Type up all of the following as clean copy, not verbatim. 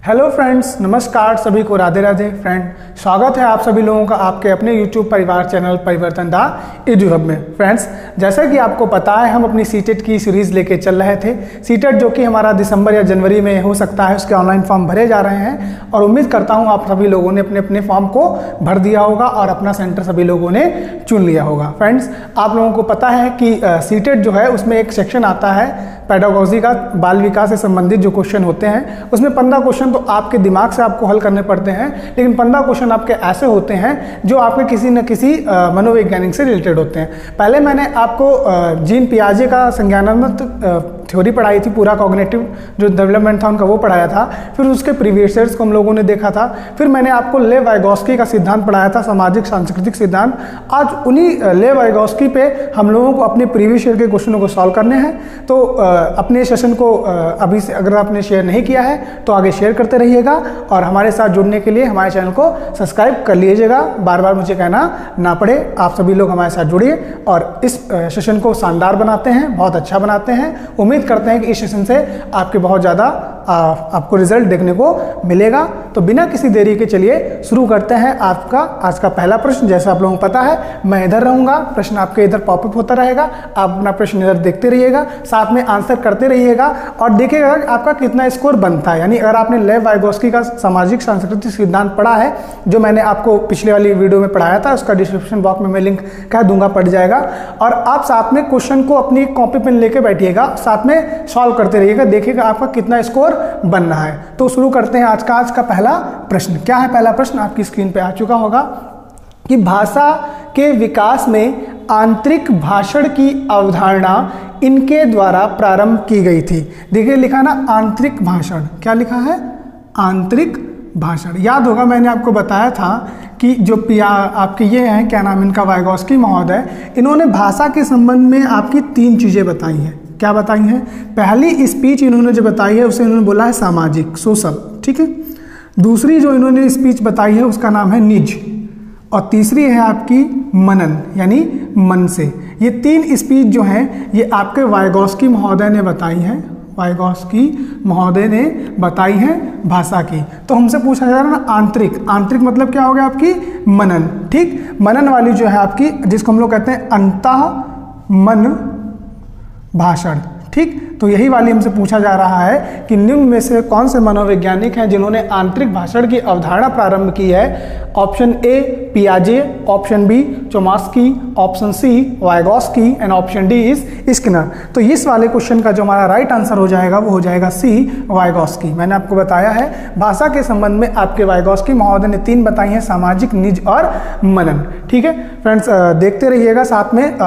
Hello friends, नमस्कार सभी को, राधे राधे। फ्रेंड, स्वागत है आप सभी लोगों का आपके अपने यूट्यूब परिवार चैनल परिवर्तन दा एडू हब में। फ्रेंड्स, जैसा कि आपको पता है, हम अपनी सीटेट की सीरीज़ लेके चल रहे थे। सीटेट जो कि हमारा दिसंबर या जनवरी में हो सकता है, उसके ऑनलाइन फॉर्म भरे जा रहे हैं और उम्मीद करता हूँ आप सभी लोगों ने अपने अपने फॉर्म को भर दिया होगा और अपना सेंटर सभी लोगों ने चुन लिया होगा। फ्रेंड्स, आप लोगों को पता है कि सीटेट जो है उसमें एक सेक्शन आता है पेडागोजी का, बाल विकास से संबंधित जो क्वेश्चन होते हैं उसमें 15 क्वेश्चन तो आपके दिमाग से आपको हल करने पड़ते हैं, लेकिन 15 क्वेश्चन आपके ऐसे होते हैं जो आपके किसी न किसी मनोवैज्ञानिक से रिलेटेड होते हैं। पहले मैंने आपको जीन पियाजे का संज्ञानात्मक थ्योरी पढ़ाई थी, पूरा कॉग्निटिव जो डेवलपमेंट था उनका वो पढ़ाया था। फिर उसके प्रीवियस ईयर्स को हम लोगों ने देखा था। फिर मैंने आपको लेव वाइगोस्की का सिद्धांत पढ़ाया था, सामाजिक सांस्कृतिक सिद्धांत। आज उन्हीं लेव वाइगोस्की पे हम लोगों को अपने प्रीवियस ईयर के क्वेश्चनों को सॉल्व करने हैं। तो अपने सेशन को अभी से अगर आपने शेयर नहीं किया है तो आगे शेयर करते रहिएगा और हमारे साथ जुड़ने के लिए हमारे चैनल को सब्सक्राइब कर लीजिएगा। बार बार मुझे कहना ना पड़े, आप सभी लोग हमारे साथ जुड़िए और इस सेशन को शानदार बनाते हैं, बहुत अच्छा बनाते हैं। उम्मीद करते हैं कि इस सेशन से आपके बहुत ज़्यादा आपको रिजल्ट देखने को मिलेगा। तो बिना किसी देरी के चलिए शुरू करते हैं आपका आज का पहला प्रश्न। जैसा आप लोगों को पता है, मैं इधर रहूँगा, प्रश्न आपके इधर पॉपअप होता रहेगा, आप अपना प्रश्न इधर देखते रहिएगा, साथ में आंसर करते रहिएगा और देखिएगा आपका कितना स्कोर बनता है। यानी अगर आपने लेव वाइगोस्की का सामाजिक सांस्कृतिक सिद्धांत पढ़ा है, जो मैंने आपको पिछले वाली वीडियो में पढ़ाया था, उसका डिस्क्रिप्शन बॉक्स में मैं लिंक कह दूंगा, पड़ जाएगा। और आप साथ में क्वेश्चन को अपनी कॉपी पेन लेके बैठिएगा, साथ में सॉल्व करते रहिएगा, देखिएगा आपका कितना स्कोर बन रहा है। तो शुरू करते हैं आज का पहला प्रश्न। क्या है पहला प्रश्न? आपकी स्क्रीन पे आ चुका होगा कि भाषा के विकास में आंतरिक भाषण की अवधारणा इनके द्वारा प्रारंभ की गई थी। देखिए लिखा ना आंतरिक भाषण, क्या लिखा है? आंतरिक भाषण। याद होगा मैंने आपको बताया था कि जो आपके ये हैं, क्या नाम इनका, वाइगोस्की महोदय, इन्होंने भाषा के संबंध में आपकी 3 चीज़ें बताई हैं। क्या बताई हैं? पहली स्पीच इन्होंने जो बताई है उसे इन्होंने बोला है सामाजिक, सोशल, ठीक है। दूसरी जो इन्होंने स्पीच बताई है उसका नाम है निज, और तीसरी है आपकी मनन, यानी मन से। ये 3 स्पीच जो हैं ये आपके वाइगोस्की महोदय ने बताई हैं, वाइगोस्की महोदय ने बताई है भाषा की। तो हमसे पूछा जा रहा है ना आंतरिक, आंतरिक मतलब क्या हो गया? आपकी मनन, ठीक। मनन वाली जो है आपकी, जिसको हम लोग कहते हैं अंतः मन भाषण, ठीक। तो यही वाली हमसे पूछा जा रहा है कि निम्न में से कौन से मनोवैज्ञानिक हैं जिन्होंने आंतरिक भाषण की अवधारणा प्रारंभ की है? ऑप्शन ए पियाजे, option B Chomsky, option C Vygotsky and option D is Skinner. तो इस वाले क्वेश्चन का जो हमारा राइट आंसर हो जाएगा वो हो जाएगा सी, वाइगोस्की। मैंने आपको बताया है भाषा के संबंध में आपके वाइगोस्की महोदय ने 3 बताई हैं, सामाजिक, निज और मनन, ठीक है। फ्रेंड्स, देखते रहिएगा, साथ में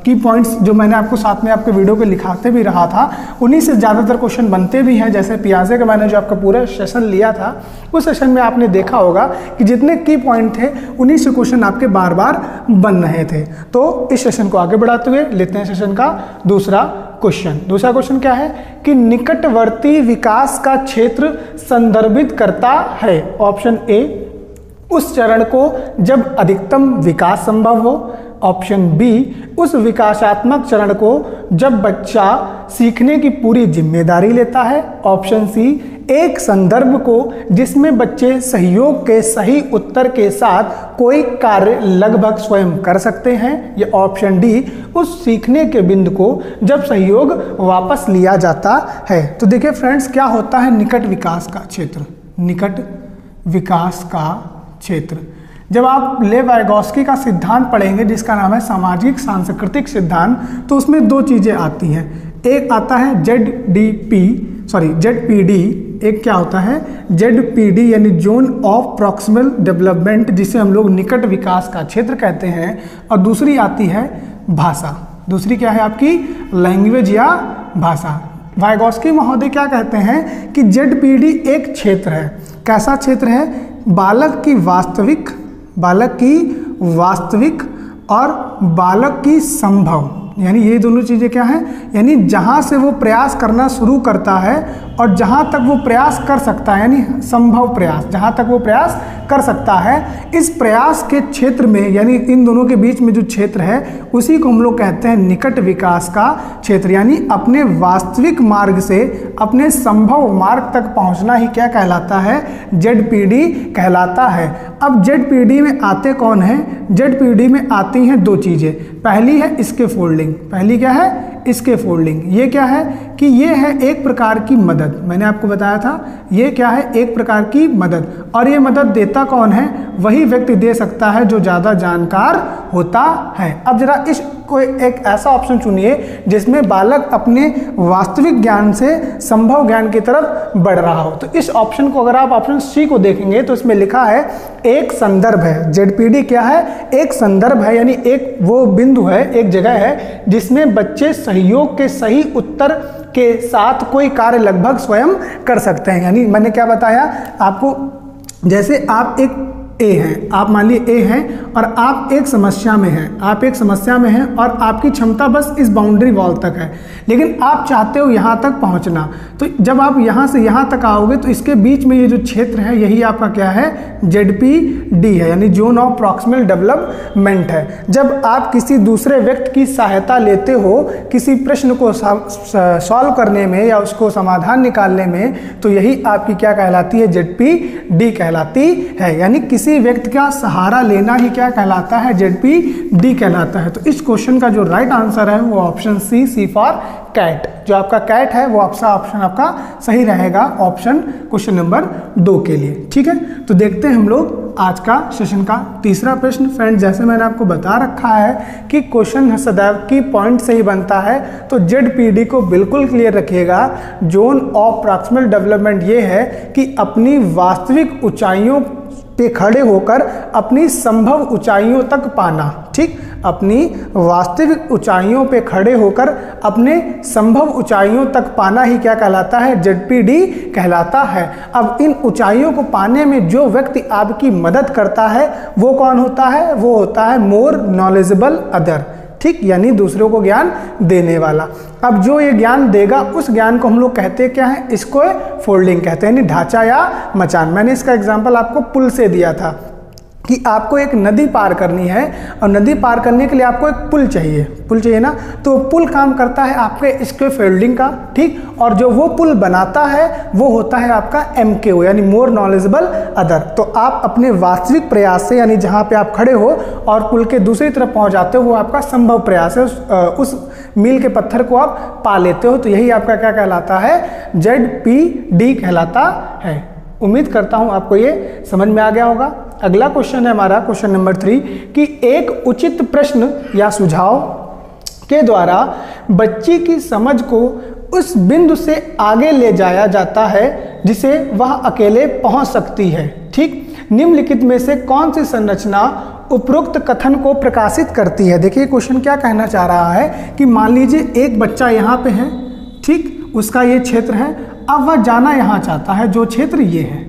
की पॉइंट्स जो मैंने आपको साथ में आपके वीडियो पे लिखाते भी रहा था, उन्हीं से ज़्यादातर क्वेश्चन बनते भी हैं। जैसे पियाजे का मैंने जो आपका पूरा सेशन लिया था, उस सेशन में आपने देखा होगा कि जितने की पॉइंट थे उन्हीं से क्वेश्चन आपके बार बार बन रहे थे। तो इस सेशन को आगे बढ़ाते हुए लेते हैं सेशन का दूसरा क्वेश्चन। दूसरा क्वेश्चन क्या है कि निकटवर्ती विकास का क्षेत्र संदर्भित करता है। ऑप्शन ए उस चरण को जब अधिकतम विकास संभव हो, ऑप्शन बी उस विकासात्मक चरण को जब बच्चा सीखने की पूरी जिम्मेदारी लेता है, ऑप्शन सी एक संदर्भ को जिसमें बच्चे सहयोग के सही उत्तर के साथ कोई कार्य लगभग स्वयं कर सकते हैं, या ऑप्शन डी उस सीखने के बिंदु को जब सहयोग वापस लिया जाता है। तो देखिए फ्रेंड्स, क्या होता है निकट विकास का क्षेत्र? निकट विकास का क्षेत्र, जब आप लेव वाइगोस्की का सिद्धांत पढ़ेंगे जिसका नाम है सामाजिक सांस्कृतिक सिद्धांत, तो उसमें 2 चीज़ें आती हैं। एक आता है ZPD, एक क्या होता है ZPD यानी जोन ऑफ प्रॉक्सिमल डेवलपमेंट, जिसे हम लोग निकट विकास का क्षेत्र कहते हैं, और दूसरी आती है भाषा। दूसरी क्या है आपकी? लैंग्वेज या भाषा। वाइगोस्की महोदय क्या कहते हैं कि ZPD एक क्षेत्र है। कैसा क्षेत्र है? बालक की वास्तविक और बालक की संभव, यानी ये दोनों चीज़ें क्या हैं? यानी जहाँ से वो प्रयास करना शुरू करता है और जहाँ तक वो प्रयास कर सकता है, यानी संभव प्रयास, जहाँ तक वो प्रयास कर सकता है। इस प्रयास के क्षेत्र में यानी इन दोनों के बीच में जो क्षेत्र है उसी को हम लोग कहते हैं निकट विकास का क्षेत्र, यानी अपने वास्तविक मार्ग से अपने संभव मार्ग तक पहुंचना ही क्या कहलाता है, ZPD कहलाता है। अब ZPD में आते कौन है, ZPD में आती हैं दो चीजें। पहली है स्कैफोल्डिंग, पहली क्या है, स्कैफोल्डिंग। ये क्या है कि ये है एक प्रकार की मदद, मैंने आपको बताया था ये क्या है, एक प्रकार की मदद। और ये मदद देता कौन है, वही व्यक्ति दे सकता है जो ज़्यादा जानकार होता है। अब जरा इस कोई एक ऐसा ऑप्शन चुनिए जिसमें बालक अपने वास्तविक ज्ञान से संभव ज्ञान की तरफ बढ़ रहा हो। तो इस ऑप्शन को अगर आप ऑप्शन सी को देखेंगे तो इसमें लिखा है एक संदर्भ है। ZPD क्या है, एक संदर्भ है, यानी एक वो बिंदु है, एक जगह है जिसमें बच्चे सहयोग के सही उत्तर के साथ कोई कार्य लगभग स्वयं कर सकते हैं। यानी मैंने क्या बताया आपको, जैसे आप एक ए हैं, आप मान लीजिए ए हैं और आप एक समस्या में हैं, आप एक समस्या में हैं और आपकी क्षमता बस इस बाउंड्री वॉल तक है, लेकिन आप चाहते हो यहाँ तक पहुँचना। तो जब आप यहाँ से यहाँ तक आओगे तो इसके बीच में ये जो क्षेत्र है यही आपका क्या है, ZPD है, यानी जोन ऑफ प्रॉक्सिमल डेवलपमेंट है। जब आप किसी दूसरे व्यक्ति की सहायता लेते हो किसी प्रश्न को सॉल्व करने में या उसको समाधान निकालने में, तो यही आपकी क्या कहलाती है, ZPD कहलाती है। यानी किसी व्यक्ति का सहारा लेना ही क्या कहलाता है, ZPD कहलाता है। तो इस क्वेश्चन का जो राइट आंसर है वो ऑप्शन सी फॉर कैट, जो आपका कैट है वो आपका ऑप्शन आपका सही रहेगा, ऑप्शन क्वेश्चन नंबर 2 के लिए। ठीक है, तो देखते हैं हम लोग आज का सेशन का तीसरा प्रश्न। फ्रेंड, जैसे मैंने आपको बता रखा है कि क्वेश्चन सदैव की पॉइंट से ही बनता है, तो ZPD को बिल्कुल क्लियर रखिएगा। जोन ऑफ प्रॉक्सिमल डेवलपमेंट ये है कि अपनी वास्तविक ऊंचाइयों पे खड़े होकर अपनी संभव ऊंचाइयों तक पाना। ठीक, अपनी वास्तविक ऊंचाइयों पे खड़े होकर अपने संभव ऊंचाइयों तक पाना ही क्या कहलाता है, ZPD कहलाता है। अब इन ऊंचाइयों को पाने में जो व्यक्ति आपकी मदद करता है वो कौन होता है, वो होता है मोर नॉलेजेबल अदर। ठीक, यानी दूसरों को ज्ञान देने वाला। अब जो ये ज्ञान देगा उस ज्ञान को हम लोग कहते हैं क्या है, इसको फोल्डिंग कहते हैं, यानी ढांचा या मचान। मैंने इसका एग्जांपल आपको पुल से दिया था कि आपको एक नदी पार करनी है और नदी पार करने के लिए आपको एक पुल चाहिए ना, तो पुल काम करता है आपके स्कैफोल्डिंग का। ठीक, और जो वो पुल बनाता है वो होता है आपका MKO, यानी मोर नॉलेजेबल अदर। तो आप अपने वास्तविक प्रयास से, यानी जहाँ पे आप खड़े हो और पुल के दूसरी तरफ पहुँच जाते हो, वो आपका संभव प्रयास है, उस मील के पत्थर को आप पा लेते हो। तो यही आपका क्या कहलाता है, ZPD कहलाता है। उम्मीद करता हूँ आपको ये समझ में आ गया होगा। अगला क्वेश्चन है हमारा क्वेश्चन नंबर 3 कि एक उचित प्रश्न या सुझाव के द्वारा बच्ची की समझ को उस बिंदु से आगे ले जाया जाता है जिसे वह अकेले पहुंच सकती है। ठीक, निम्नलिखित में से कौन सी संरचना उपरोक्त कथन को प्रकाशित करती है। देखिए क्वेश्चन क्या कहना चाह रहा है कि मान लीजिए एक बच्चा यहाँ पे है, ठीक, उसका ये क्षेत्र है, अब वह जाना यहाँ चाहता है, जो क्षेत्र ये है,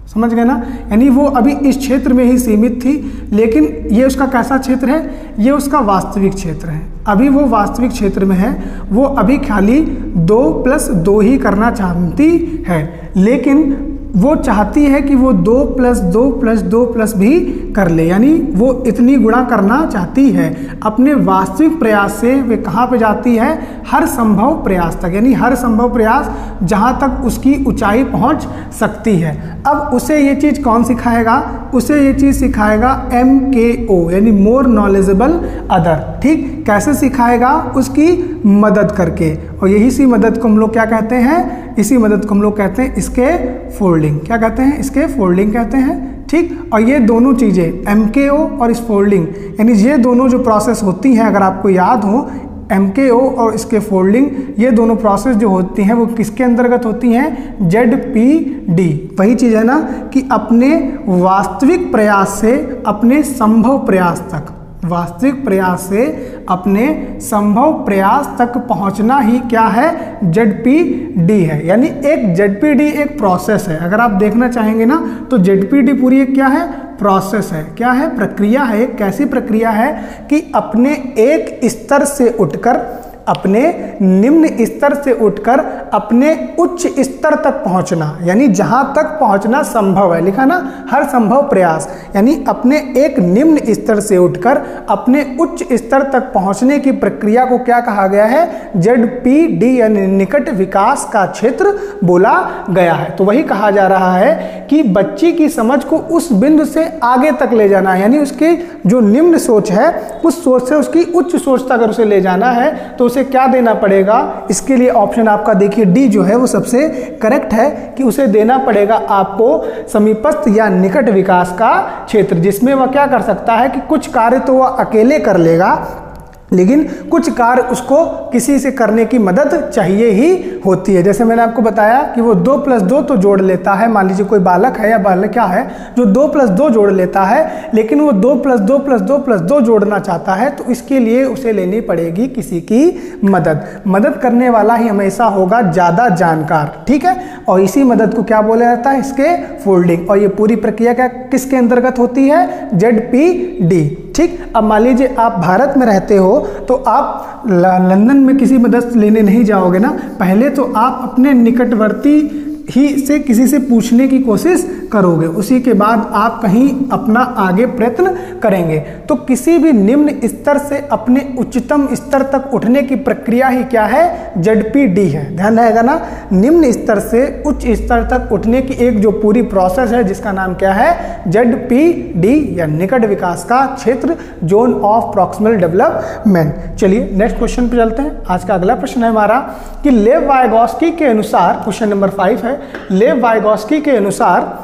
समझ गए ना, यानी वो अभी इस क्षेत्र में ही सीमित थी, लेकिन ये उसका कैसा क्षेत्र है, ये उसका वास्तविक क्षेत्र है। अभी वो वास्तविक क्षेत्र में है, वो अभी खाली 2+2 ही करना चाहती है, लेकिन वो चाहती है कि वो 2+2+2+ भी कर ले, यानी वो इतनी गुणा करना चाहती है। अपने वास्तविक प्रयास से वे कहाँ पे जाती है, हर संभव प्रयास तक, यानी हर संभव प्रयास जहाँ तक उसकी ऊंचाई पहुँच सकती है। अब उसे ये चीज़ कौन सिखाएगा, उसे ये चीज़ सिखाएगा MKO, यानी मोर नॉलेजेबल अदर। ठीक, कैसे सिखाएगा, उसकी मदद करके, और यही सी मदद को हम लोग क्या कहते हैं, इसी मदद को हम लोग कहते हैं स्कैफोल्डिंग। क्या कहते हैं, स्कैफोल्डिंग कहते हैं। ठीक, और ये दोनों चीज़ें MKO और स्कैफोल्डिंग, यानी ये दोनों जो प्रोसेस होती हैं, अगर आपको याद हो, MKO और स्कैफोल्डिंग, ये दोनों प्रोसेस जो होती हैं वो किसके अंतर्गत होती हैं, ZPD। वही चीज़ है ना कि अपने वास्तविक प्रयास से अपने संभव प्रयास तक, वास्तविक प्रयास से अपने संभव प्रयास तक पहुंचना ही क्या है, ZPD है। यानी एक ZPD एक प्रोसेस है। अगर आप देखना चाहेंगे ना तो ZPD पूरी एक क्या है, प्रोसेस है। क्या है, प्रक्रिया है। एक कैसी प्रक्रिया है कि अपने एक स्तर से उठकर अपने निम्न स्तर से उठकर अपने उच्च स्तर तक पहुंचना, यानी जहां तक पहुंचना संभव है, लिखा ना, हर संभव प्रयास, यानी अपने एक निम्न स्तर से उठकर अपने उच्च स्तर तक पहुंचने की प्रक्रिया को क्या कहा गया है? ZPD यानी निकट विकास का क्षेत्र बोला गया है। तो वही कहा जा रहा है कि बच्ची की समझ को उस बिंदु से आगे तक ले जाना है, यानी उसकी जो निम्न सोच है उस सोच से उसकी उच्च सोच तक अगर उसे ले जाना है तो उसे क्या देना पड़ेगा? इसके लिए ऑप्शन आपका देखिए डी जो है वो सबसे करेक्ट है कि उसे देना पड़ेगा आपको समीपस्थ या निकट विकास का क्षेत्र, जिसमें वह क्या कर सकता है कि कुछ कार्य तो वह अकेले कर लेगा, लेकिन कुछ कार्य उसको किसी से करने की मदद चाहिए ही होती है। जैसे मैंने आपको बताया कि वो 2 + 2 तो जोड़ लेता है, मान लीजिए कोई बालक है या बालक क्या है जो 2 + 2 जोड़ लेता है, लेकिन वो 2 + 2 + 2 + 2 जोड़ना चाहता है, तो इसके लिए उसे लेनी पड़ेगी किसी की मदद करने वाला ही हमेशा होगा ज़्यादा जानकार, ठीक है। और इसी मदद को क्या बोला जाता है? इसके फोल्डिंग। और ये पूरी प्रक्रिया क्या किसके अंतर्गत होती है? ZPD, ठीक। अब मान लीजिए आप भारत में रहते हो तो आप लंदन में किसी मदद लेने नहीं जाओगे ना, पहले तो आप अपने निकटवर्ती ही से किसी से पूछने की कोशिश करोगे, उसी के बाद आप कहीं अपना आगे प्रयत्न करेंगे। तो किसी भी निम्न स्तर से अपने उच्चतम स्तर तक उठने की प्रक्रिया ही क्या है? ZPD है। ध्यान रहेगा ना, निम्न स्तर से उच्च स्तर तक उठने की एक जो पूरी प्रोसेस है जिसका नाम क्या है? ZPD या निकट विकास का क्षेत्र, जोन ऑफ प्रॉक्सिमल डेवलपमेंट। चलिए नेक्स्ट क्वेश्चन पे चलते हैं। आज का अगला प्रश्न है हमारा कि लेव वाइगोस्की के अनुसार, क्वेश्चन नंबर 5 है, लेव वाइगोस्की के अनुसार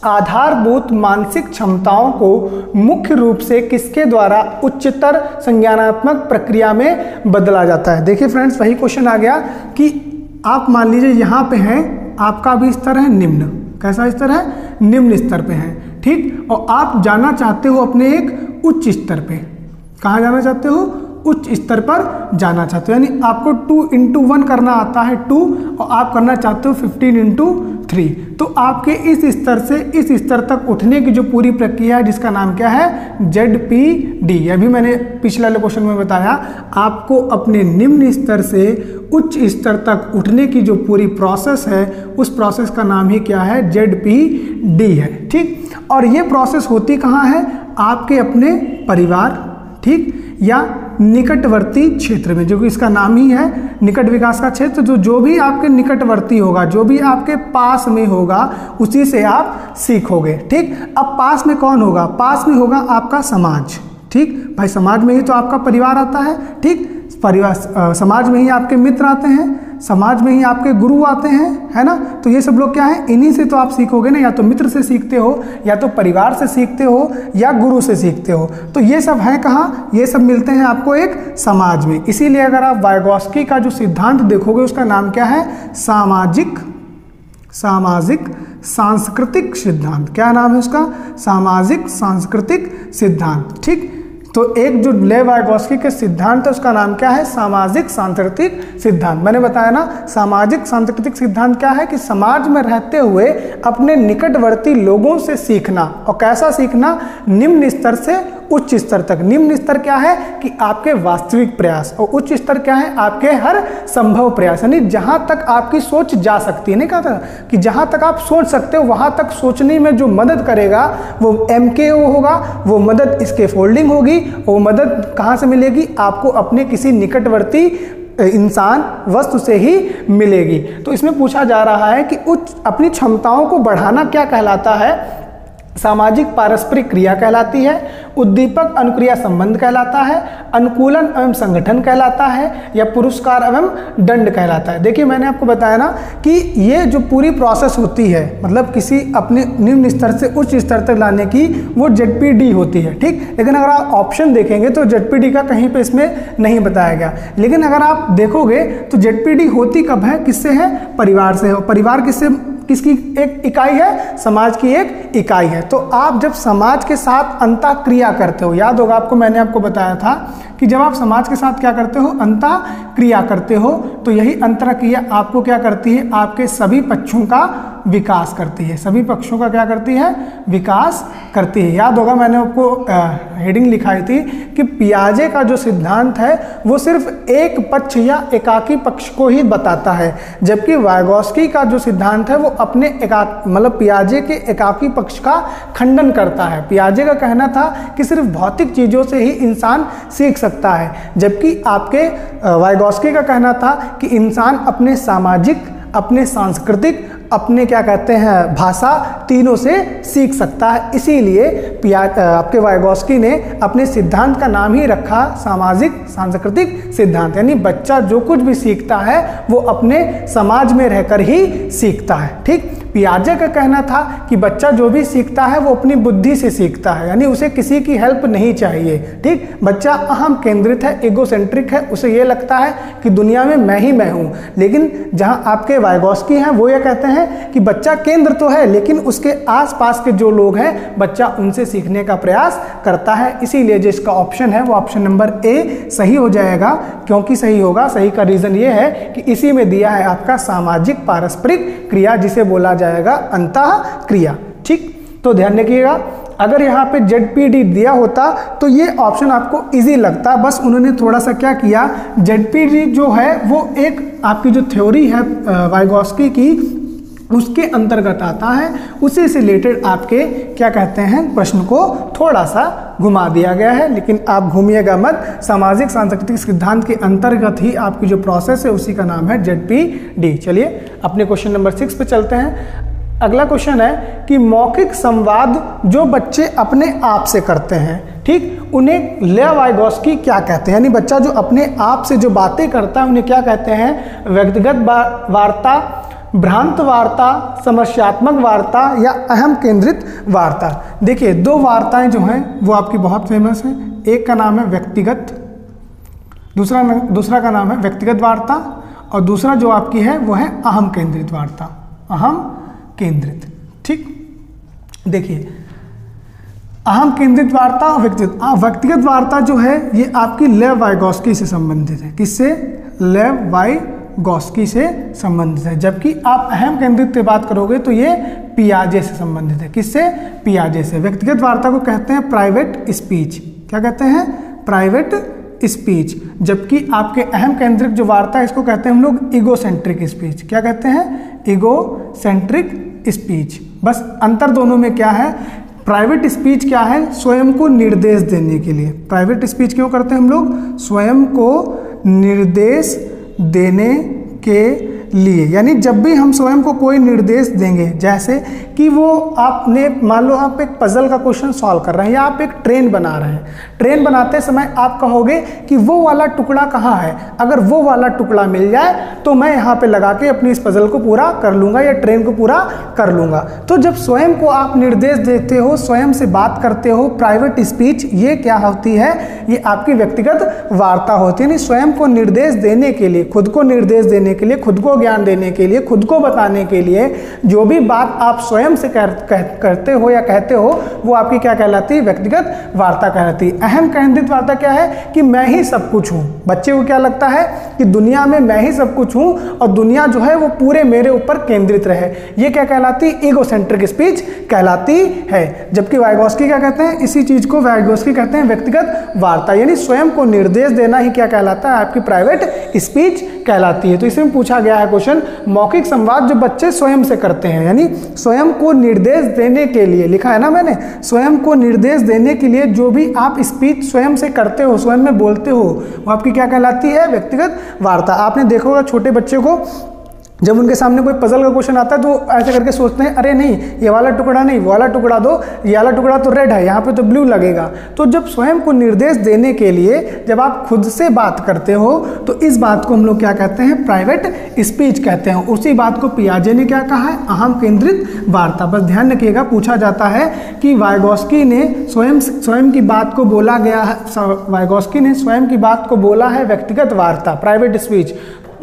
आधारभूत मानसिक क्षमताओं को मुख्य रूप से किसके द्वारा उच्चतर संज्ञानात्मक प्रक्रिया में बदला जाता है? देखिए फ्रेंड्स, वही क्वेश्चन आ गया कि आप मान लीजिए यहाँ पे हैं, आपका भी स्तर है निम्न। कैसा स्तर है? निम्न स्तर पे है, ठीक। और आप जाना चाहते हो अपने एक उच्च स्तर पे। कहाँ जाना चाहते हो? उच्च स्तर पर जाना चाहते हो, यानी आपको 2 × 1 करना आता है 2, और आप करना चाहते हो 15 × 3। तो आपके इस स्तर से इस स्तर तक उठने की जो पूरी प्रक्रिया है जिसका नाम क्या है? ZPD। यह भी मैंने पिछले क्वेश्चन में बताया, आपको अपने निम्न स्तर से उच्च स्तर तक उठने की जो पूरी प्रोसेस है उस प्रोसेस का नाम ही क्या है? ZPD है, ठीक। और ये प्रोसेस होती कहाँ है? आपके अपने परिवार, ठीक, या निकटवर्ती क्षेत्र में, जो कि इसका नाम ही है निकट विकास का क्षेत्र। जो भी आपके निकटवर्ती होगा, जो भी आपके पास में होगा, उसी से आप सीखोगे, ठीक। अब पास में कौन होगा? पास में होगा आपका समाज, ठीक। भाई समाज में ही तो आपका परिवार आता है, ठीक। परिवार, समाज में ही आपके मित्र आते हैं, समाज में ही आपके गुरु आते हैं, है ना। तो ये सब लोग क्या है? इन्हीं से तो आप सीखोगे ना, या तो मित्र से सीखते हो, या तो परिवार से सीखते हो, या गुरु से सीखते हो। तो ये सब है कहाँ? ये सब मिलते हैं आपको एक समाज में। इसीलिए अगर आप वाइगोस्की का जो सिद्धांत देखोगे उसका नाम क्या है? सामाजिक सांस्कृतिक सिद्धांत। क्या नाम है उसका? सामाजिक सांस्कृतिक सिद्धांत, ठीक। तो एक जो लेव वाइगोस्की के सिद्धांत है उसका नाम क्या है? सामाजिक सांस्कृतिक सिद्धांत। मैंने बताया ना, सामाजिक सांस्कृतिक सिद्धांत क्या है कि समाज में रहते हुए अपने निकटवर्ती लोगों से सीखना। और कैसा सीखना? निम्न स्तर से उच्च स्तर तक। निम्न स्तर क्या है कि आपके वास्तविक प्रयास, और उच्च स्तर क्या है? आपके हर संभव प्रयास, यानी जहां तक आपकी सोच जा सकती है। नहीं कहा था कि जहां तक आप सोच सकते हो वहां तक सोचने में जो मदद करेगा वो MKO होगा, वो मदद इसके फोल्डिंग होगी। वो मदद कहाँ से मिलेगी? आपको अपने किसी निकटवर्ती इंसान, वस्तु से ही मिलेगी। तो इसमें पूछा जा रहा है कि अपनी क्षमताओं को बढ़ाना क्या कहलाता है? सामाजिक पारस्परिक क्रिया कहलाती है, उद्दीपक अनुक्रिया संबंध कहलाता है, अनुकूलन एवं संगठन कहलाता है, या पुरस्कार एवं दंड कहलाता है। देखिए मैंने आपको बताया ना कि ये जो पूरी प्रोसेस होती है, मतलब किसी अपने निम्न स्तर से उच्च स्तर तक लाने की, वो ZPD होती है, ठीक। लेकिन अगर आप ऑप्शन देखेंगे तो ZPD का कहीं पे इसमें नहीं बताया गया। लेकिन अगर आप देखोगे तो ZPD होती कब है? किससे है? परिवार से। और परिवार किसकी एक इकाई है? समाज की एक इकाई है। तो आप जब समाज के साथ अंतःक्रिया करते हो, याद होगा आपको, मैंने आपको बताया था कि जब आप समाज के साथ क्या करते हो, अंतः क्रिया करते हो, तो यही अंतर क्रिया आपको क्या करती है, आपके सभी पक्षों का विकास करती है। सभी पक्षों का क्या करती है, विकास करती है। याद होगा मैंने आपको हेडिंग लिखाई थी कि पियाजे का जो सिद्धांत है वो सिर्फ एक पक्ष या एकाकी पक्ष को ही बताता है, जबकि वाइगोस्की का जो सिद्धांत है वो अपने मतलब पियाजे के एकाकी पक्ष का खंडन करता है। पियाजे का कहना था कि सिर्फ भौतिक चीजों से ही इंसान सीख सकता है, जबकि आपके वाइगोस्की का कहना था कि इंसान अपने सामाजिक, अपने सांस्कृतिक, अपने क्या कहते हैं भाषा, तीनों से सीख सकता है। इसीलिए आपके वाइगोस्की ने अपने सिद्धांत का नाम ही रखा सामाजिक सांस्कृतिक सिद्धांत, यानी बच्चा जो कुछ भी सीखता है वो अपने समाज में रहकर ही सीखता है। ठीक, पियाजे का कहना था कि बच्चा जो भी सीखता है वो अपनी बुद्धि से सीखता है, यानी उसे किसी की हेल्प नहीं चाहिए। ठीक, बच्चा अहम केंद्रित है, एगोसेंट्रिक है, उसे ये लगता है कि दुनिया में मैं ही मैं हूँ। लेकिन जहाँ आपके वाइगोस्की हैं वो ये कहते हैं कि बच्चा केंद्र तो है, लेकिन उसके आसपास के जो लोग हैं बच्चा उनसे सीखने का प्रयास करता है। इसीलिए जो इसका ऑप्शन है वो ऑप्शन नंबर ए सही हो जाएगा। क्योंकि सही होगा, सही का रीजन ये है कि इसी में दिया है आपका सामाजिक पारस्परिक क्रिया, जिसे बोला जाएगा अंतः क्रिया। ठीक, तो ध्यान रखिएगा, अगर यहाँ पे ZPD दिया होता तो ये ऑप्शन आपको इजी लगता, बस उन्होंने थोड़ा सा क्या किया, ZPD जो है वो एक आपकी जो थ्योरी है वाइगोस्की की उसके अंतर्गत आता है, उसी से रिलेटेड आपके क्या कहते हैं प्रश्न को थोड़ा सा घुमा दिया गया है। लेकिन आप घूमिएगा मत, सामाजिक सांस्कृतिक सिद्धांत के अंतर्गत ही आपकी जो प्रोसेस है उसी का नाम है ZPD। चलिए अपने क्वेश्चन नंबर 6 पे चलते हैं। अगला क्वेश्चन है कि मौखिक संवाद जो बच्चे अपने आप से करते हैं, ठीक, उन्हें लेव वाइगोस्की क्या कहते हैं, यानी बच्चा जो अपने आप से जो बातें करता है उन्हें क्या कहते हैं, व्यक्तिगत वार्ता, भ्रांत वार्ता, समस्यात्मक वार्ता या अहम केंद्रित वार्ता। देखिए दो वार्ताएं जो हैं वो आपकी बहुत फेमस हैं, एक का नाम है व्यक्तिगत, दूसरा का नाम है व्यक्तिगत वार्ता, और दूसरा जो आपकी है वो है अहम केंद्रित वार्ता, अहम केंद्रित। ठीक, देखिए अहम केंद्रित वार्ता और व्यक्तिगत वार्ता जो है ये आपकी लेव वाइगोस्की से संबंधित है। किससे, लेव वाइगोस्की से संबंधित है। जबकि आप अहम केंद्रित की बात करोगे तो ये पियाजे से संबंधित है। किससे, पियाजे से। व्यक्तिगत वार्ता को कहते हैं प्राइवेट स्पीच। क्या कहते हैं, प्राइवेट स्पीच। जबकि आपके अहम केंद्रित जो वार्ता है इसको कहते हैं हम लोग ईगोसेंट्रिक स्पीच। क्या कहते हैं, ईगोसेंट्रिक स्पीच। बस अंतर दोनों में क्या है, प्राइवेट स्पीच क्या है, स्वयं को निर्देश देने के लिए। प्राइवेट स्पीच क्यों करते हैं हम लोग, स्वयं को निर्देश देने के लिए, यानी जब भी हम स्वयं को कोई निर्देश देंगे, जैसे कि वो आपने मान लो आप एक पजल का क्वेश्चन सॉल्व कर रहे हैं या आप एक ट्रेन बना रहे हैं, ट्रेन बनाते समय आप कहोगे कि वो वाला टुकड़ा कहाँ है, अगर वो वाला टुकड़ा मिल जाए तो मैं यहाँ पे लगा के अपनी इस पजल को पूरा कर लूँगा या ट्रेन को पूरा कर लूँगा। तो जब स्वयं को आप निर्देश देते हो, स्वयं से बात करते हो, प्राइवेट स्पीच, ये क्या होती है, ये आपकी व्यक्तिगत वार्ता होती है। यानी स्वयं को निर्देश देने के लिए, खुद को निर्देश देने के लिए, खुद को ज्ञान देने के लिए, खुद को बताने के लिए जो भी बात आप स्वयं से करते हो या कहते हो वो आपकी क्या कहलाती है, व्यक्तिगत वार्ता कहलाती है। अहम केंद्रित वार्ता क्या है कि मैं ही सब कुछ हूँ। बच्चे को क्या लगता है कि दुनिया में मैं ही सब कुछ हूँ और दुनिया जो है वो पूरे मेरे ऊपर केंद्रित रहे, ये क्या कहलाती है, ईगोसेंट्रिक स्पीच कहलाती है। जबकि वाइगोस्की क्या कहते हैं, इसी चीज को वाइगोस्की कहते हैं व्यक्तिगत वार्ता, यानी स्वयं को निर्देश देना ही क्या कहलाता है, आपकी प्राइवेट स्पीच कहलाती है। तो इसमें पूछा गया है क्वेश्चन, मौखिक संवाद जो बच्चे स्वयं से करते हैं, यानी स्वयं को निर्देश देने के लिए, लिखा है ना मैंने, स्वयं को निर्देश देने के लिए जो भी आप स्पीच स्वयं से करते हो, स्वयं में बोलते हो, वो आपकी क्या कहलाती है, व्यक्तिगत वार्ता। आपने देखा होगा छोटे बच्चे को जब उनके सामने कोई पजल का क्वेश्चन आता है तो ऐसे करके सोचते हैं, अरे नहीं ये वाला टुकड़ा नहीं, वो वाला टुकड़ा दो, ये वाला टुकड़ा तो रेड है, यहाँ पे तो ब्लू लगेगा। तो जब स्वयं को निर्देश देने के लिए जब आप खुद से बात करते हो तो इस बात को हम लोग क्या कहते हैं, प्राइवेट स्पीच कहते हैं। उसी बात को पियाजे ने क्या कहा है, अहम केंद्रित वार्ता। बस ध्यान रखिएगा, पूछा जाता है कि वाइगोस्की ने स्वयं की बात को बोला गया है, वाइगोस्की ने स्वयं की बात को बोला है व्यक्तिगत वार्ता, प्राइवेट स्पीच।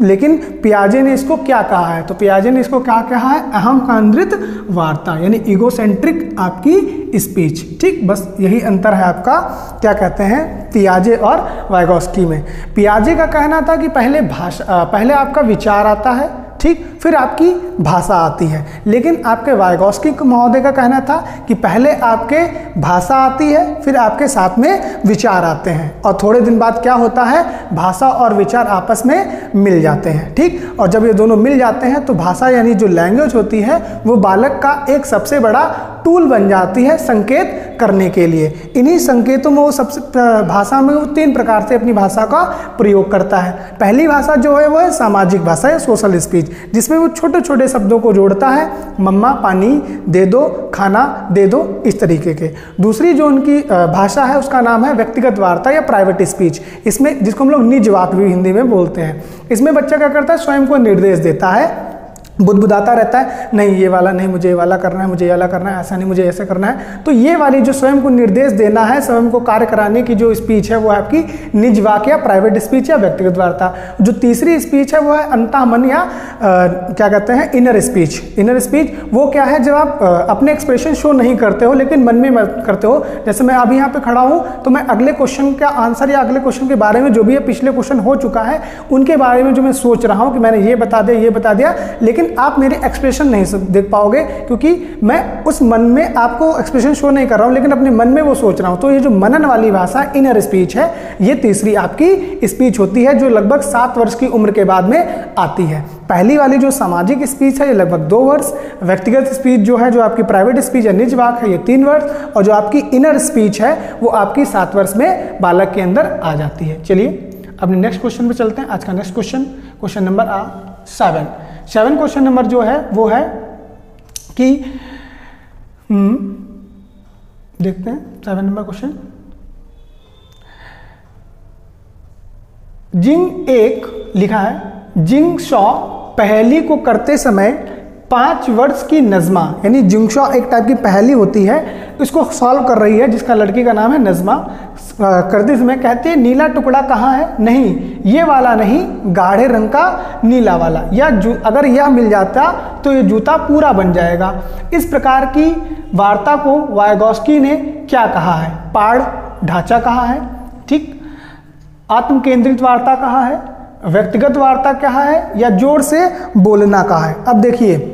लेकिन पियाजे ने इसको क्या कहा है, तो पियाजे ने इसको क्या कहा है, अहम केंद्रित वार्ता, यानी ईगोसेंट्रिक आपकी स्पीच। ठीक, बस यही अंतर है आपका क्या कहते हैं पियाजे और वाइगोस्की में। पियाजे का कहना था कि पहले आपका विचार आता है, ठीक, फिर आपकी भाषा आती है, लेकिन आपके वाइगोस्की महोदय का कहना था कि पहले आपके भाषा आती है, फिर आपके साथ में विचार आते हैं, और थोड़े दिन बाद क्या होता है, भाषा और विचार आपस में मिल जाते हैं। ठीक, और जब ये दोनों मिल जाते हैं तो भाषा यानी जो लैंग्वेज होती है वो बालक का एक सबसे बड़ा टूल बन जाती है संकेत करने के लिए। इन्हीं संकेतों में वो सबसे भाषा में वो 3 प्रकार से अपनी भाषा का प्रयोग करता है। पहली भाषा जो है वो है सामाजिक भाषा या सोशल स्पीच, जिसमें वो छोटे छोटे शब्दों को जोड़ता है, मम्मा पानी दे दो, खाना दे दो, इस तरीके के। दूसरी जो उनकी भाषा है उसका नाम है व्यक्तिगत वार्ता या प्राइवेट स्पीच, इसमें जिसको हम लोग निज वाक भी हिंदी में बोलते हैं। इसमें बच्चा क्या करता है, स्वयं को निर्देश देता है, बुदबुदाता रहता है, नहीं ये वाला नहीं, मुझे ये वाला करना है, मुझे ये वाला करना है, ऐसा नहीं मुझे ऐसा करना है। तो ये वाली जो स्वयं को निर्देश देना है, स्वयं को कार्य कराने की जो स्पीच है वो है आपकी निज वाक्य या प्राइवेट स्पीच या व्यक्तिगत वार्ता। जो तीसरी स्पीच है वो है अंतःमन या क्या कहते हैं इनर स्पीच। इनर स्पीच वो क्या है, जब आप अपने एक्सप्रेशन शो नहीं करते हो लेकिन मन में करते हो। जैसे मैं अभी यहाँ पे खड़ा हूँ तो मैं अगले क्वेश्चन का आंसर या अगले क्वेश्चन के बारे में जो भी है पिछले क्वेश्चन हो चुका है उनके बारे में जो मैं सोच रहा हूँ कि मैंने ये बता दिया, ये बता दिया, लेकिन आप मेरे एक्सप्रेशन नहीं देख पाओगे क्योंकि मैं उस मन में आपको एक्सप्रेशन शो नहीं कर रहा हूं, लेकिन अपने मन में वो सोच रहा हूं। तो ये जो मनन वाली भाषा इनर स्पीच है, ये तीसरी आपकी स्पीच होती है जो लगभग 7 वर्ष की उम्र के बाद में आती है। पहली वाली जो सामाजिक स्पीच है ये लगभग 2 वर्ष, व्यक्तिगत स्पीच जो है, जो आपकी प्राइवेट स्पीच है, निज वाक है, ये 3 वर्ष, और जो आपकी इनर स्पीच है वो आपकी 7 वर्ष में बालक के अंदर आ जाती है। चलिए अपने नेक्स्ट क्वेश्चन पे चलते हैं। आज का next question number 7 question number जो है वो है कि देखते हैं 7 नंबर क्वेश्चन। जिंग एक लिखा है, जिंग शॉ पहेली को करते समय 5 वर्ष की नज़मा, यानी जिंग शॉ एक टाइप की पहेली होती है, इसको सॉल्व कर रही है, जिसका लड़की का नाम है नज़मा। करते समय कहती है नीला टुकड़ा कहाँ है, नहीं ये वाला नहीं, गाढ़े रंग का नीला वाला, या अगर यह मिल जाता तो ये जूता पूरा बन जाएगा। इस प्रकार की वार्ता को वाइगोस्की ने क्या कहा है, पाड़ ढांचा कहा है, ठीक, आत्म केंद्रित वार्ता कहा है, व्यक्तिगत वार्ता कहा है, या जोर से बोलना कहा है। अब देखिए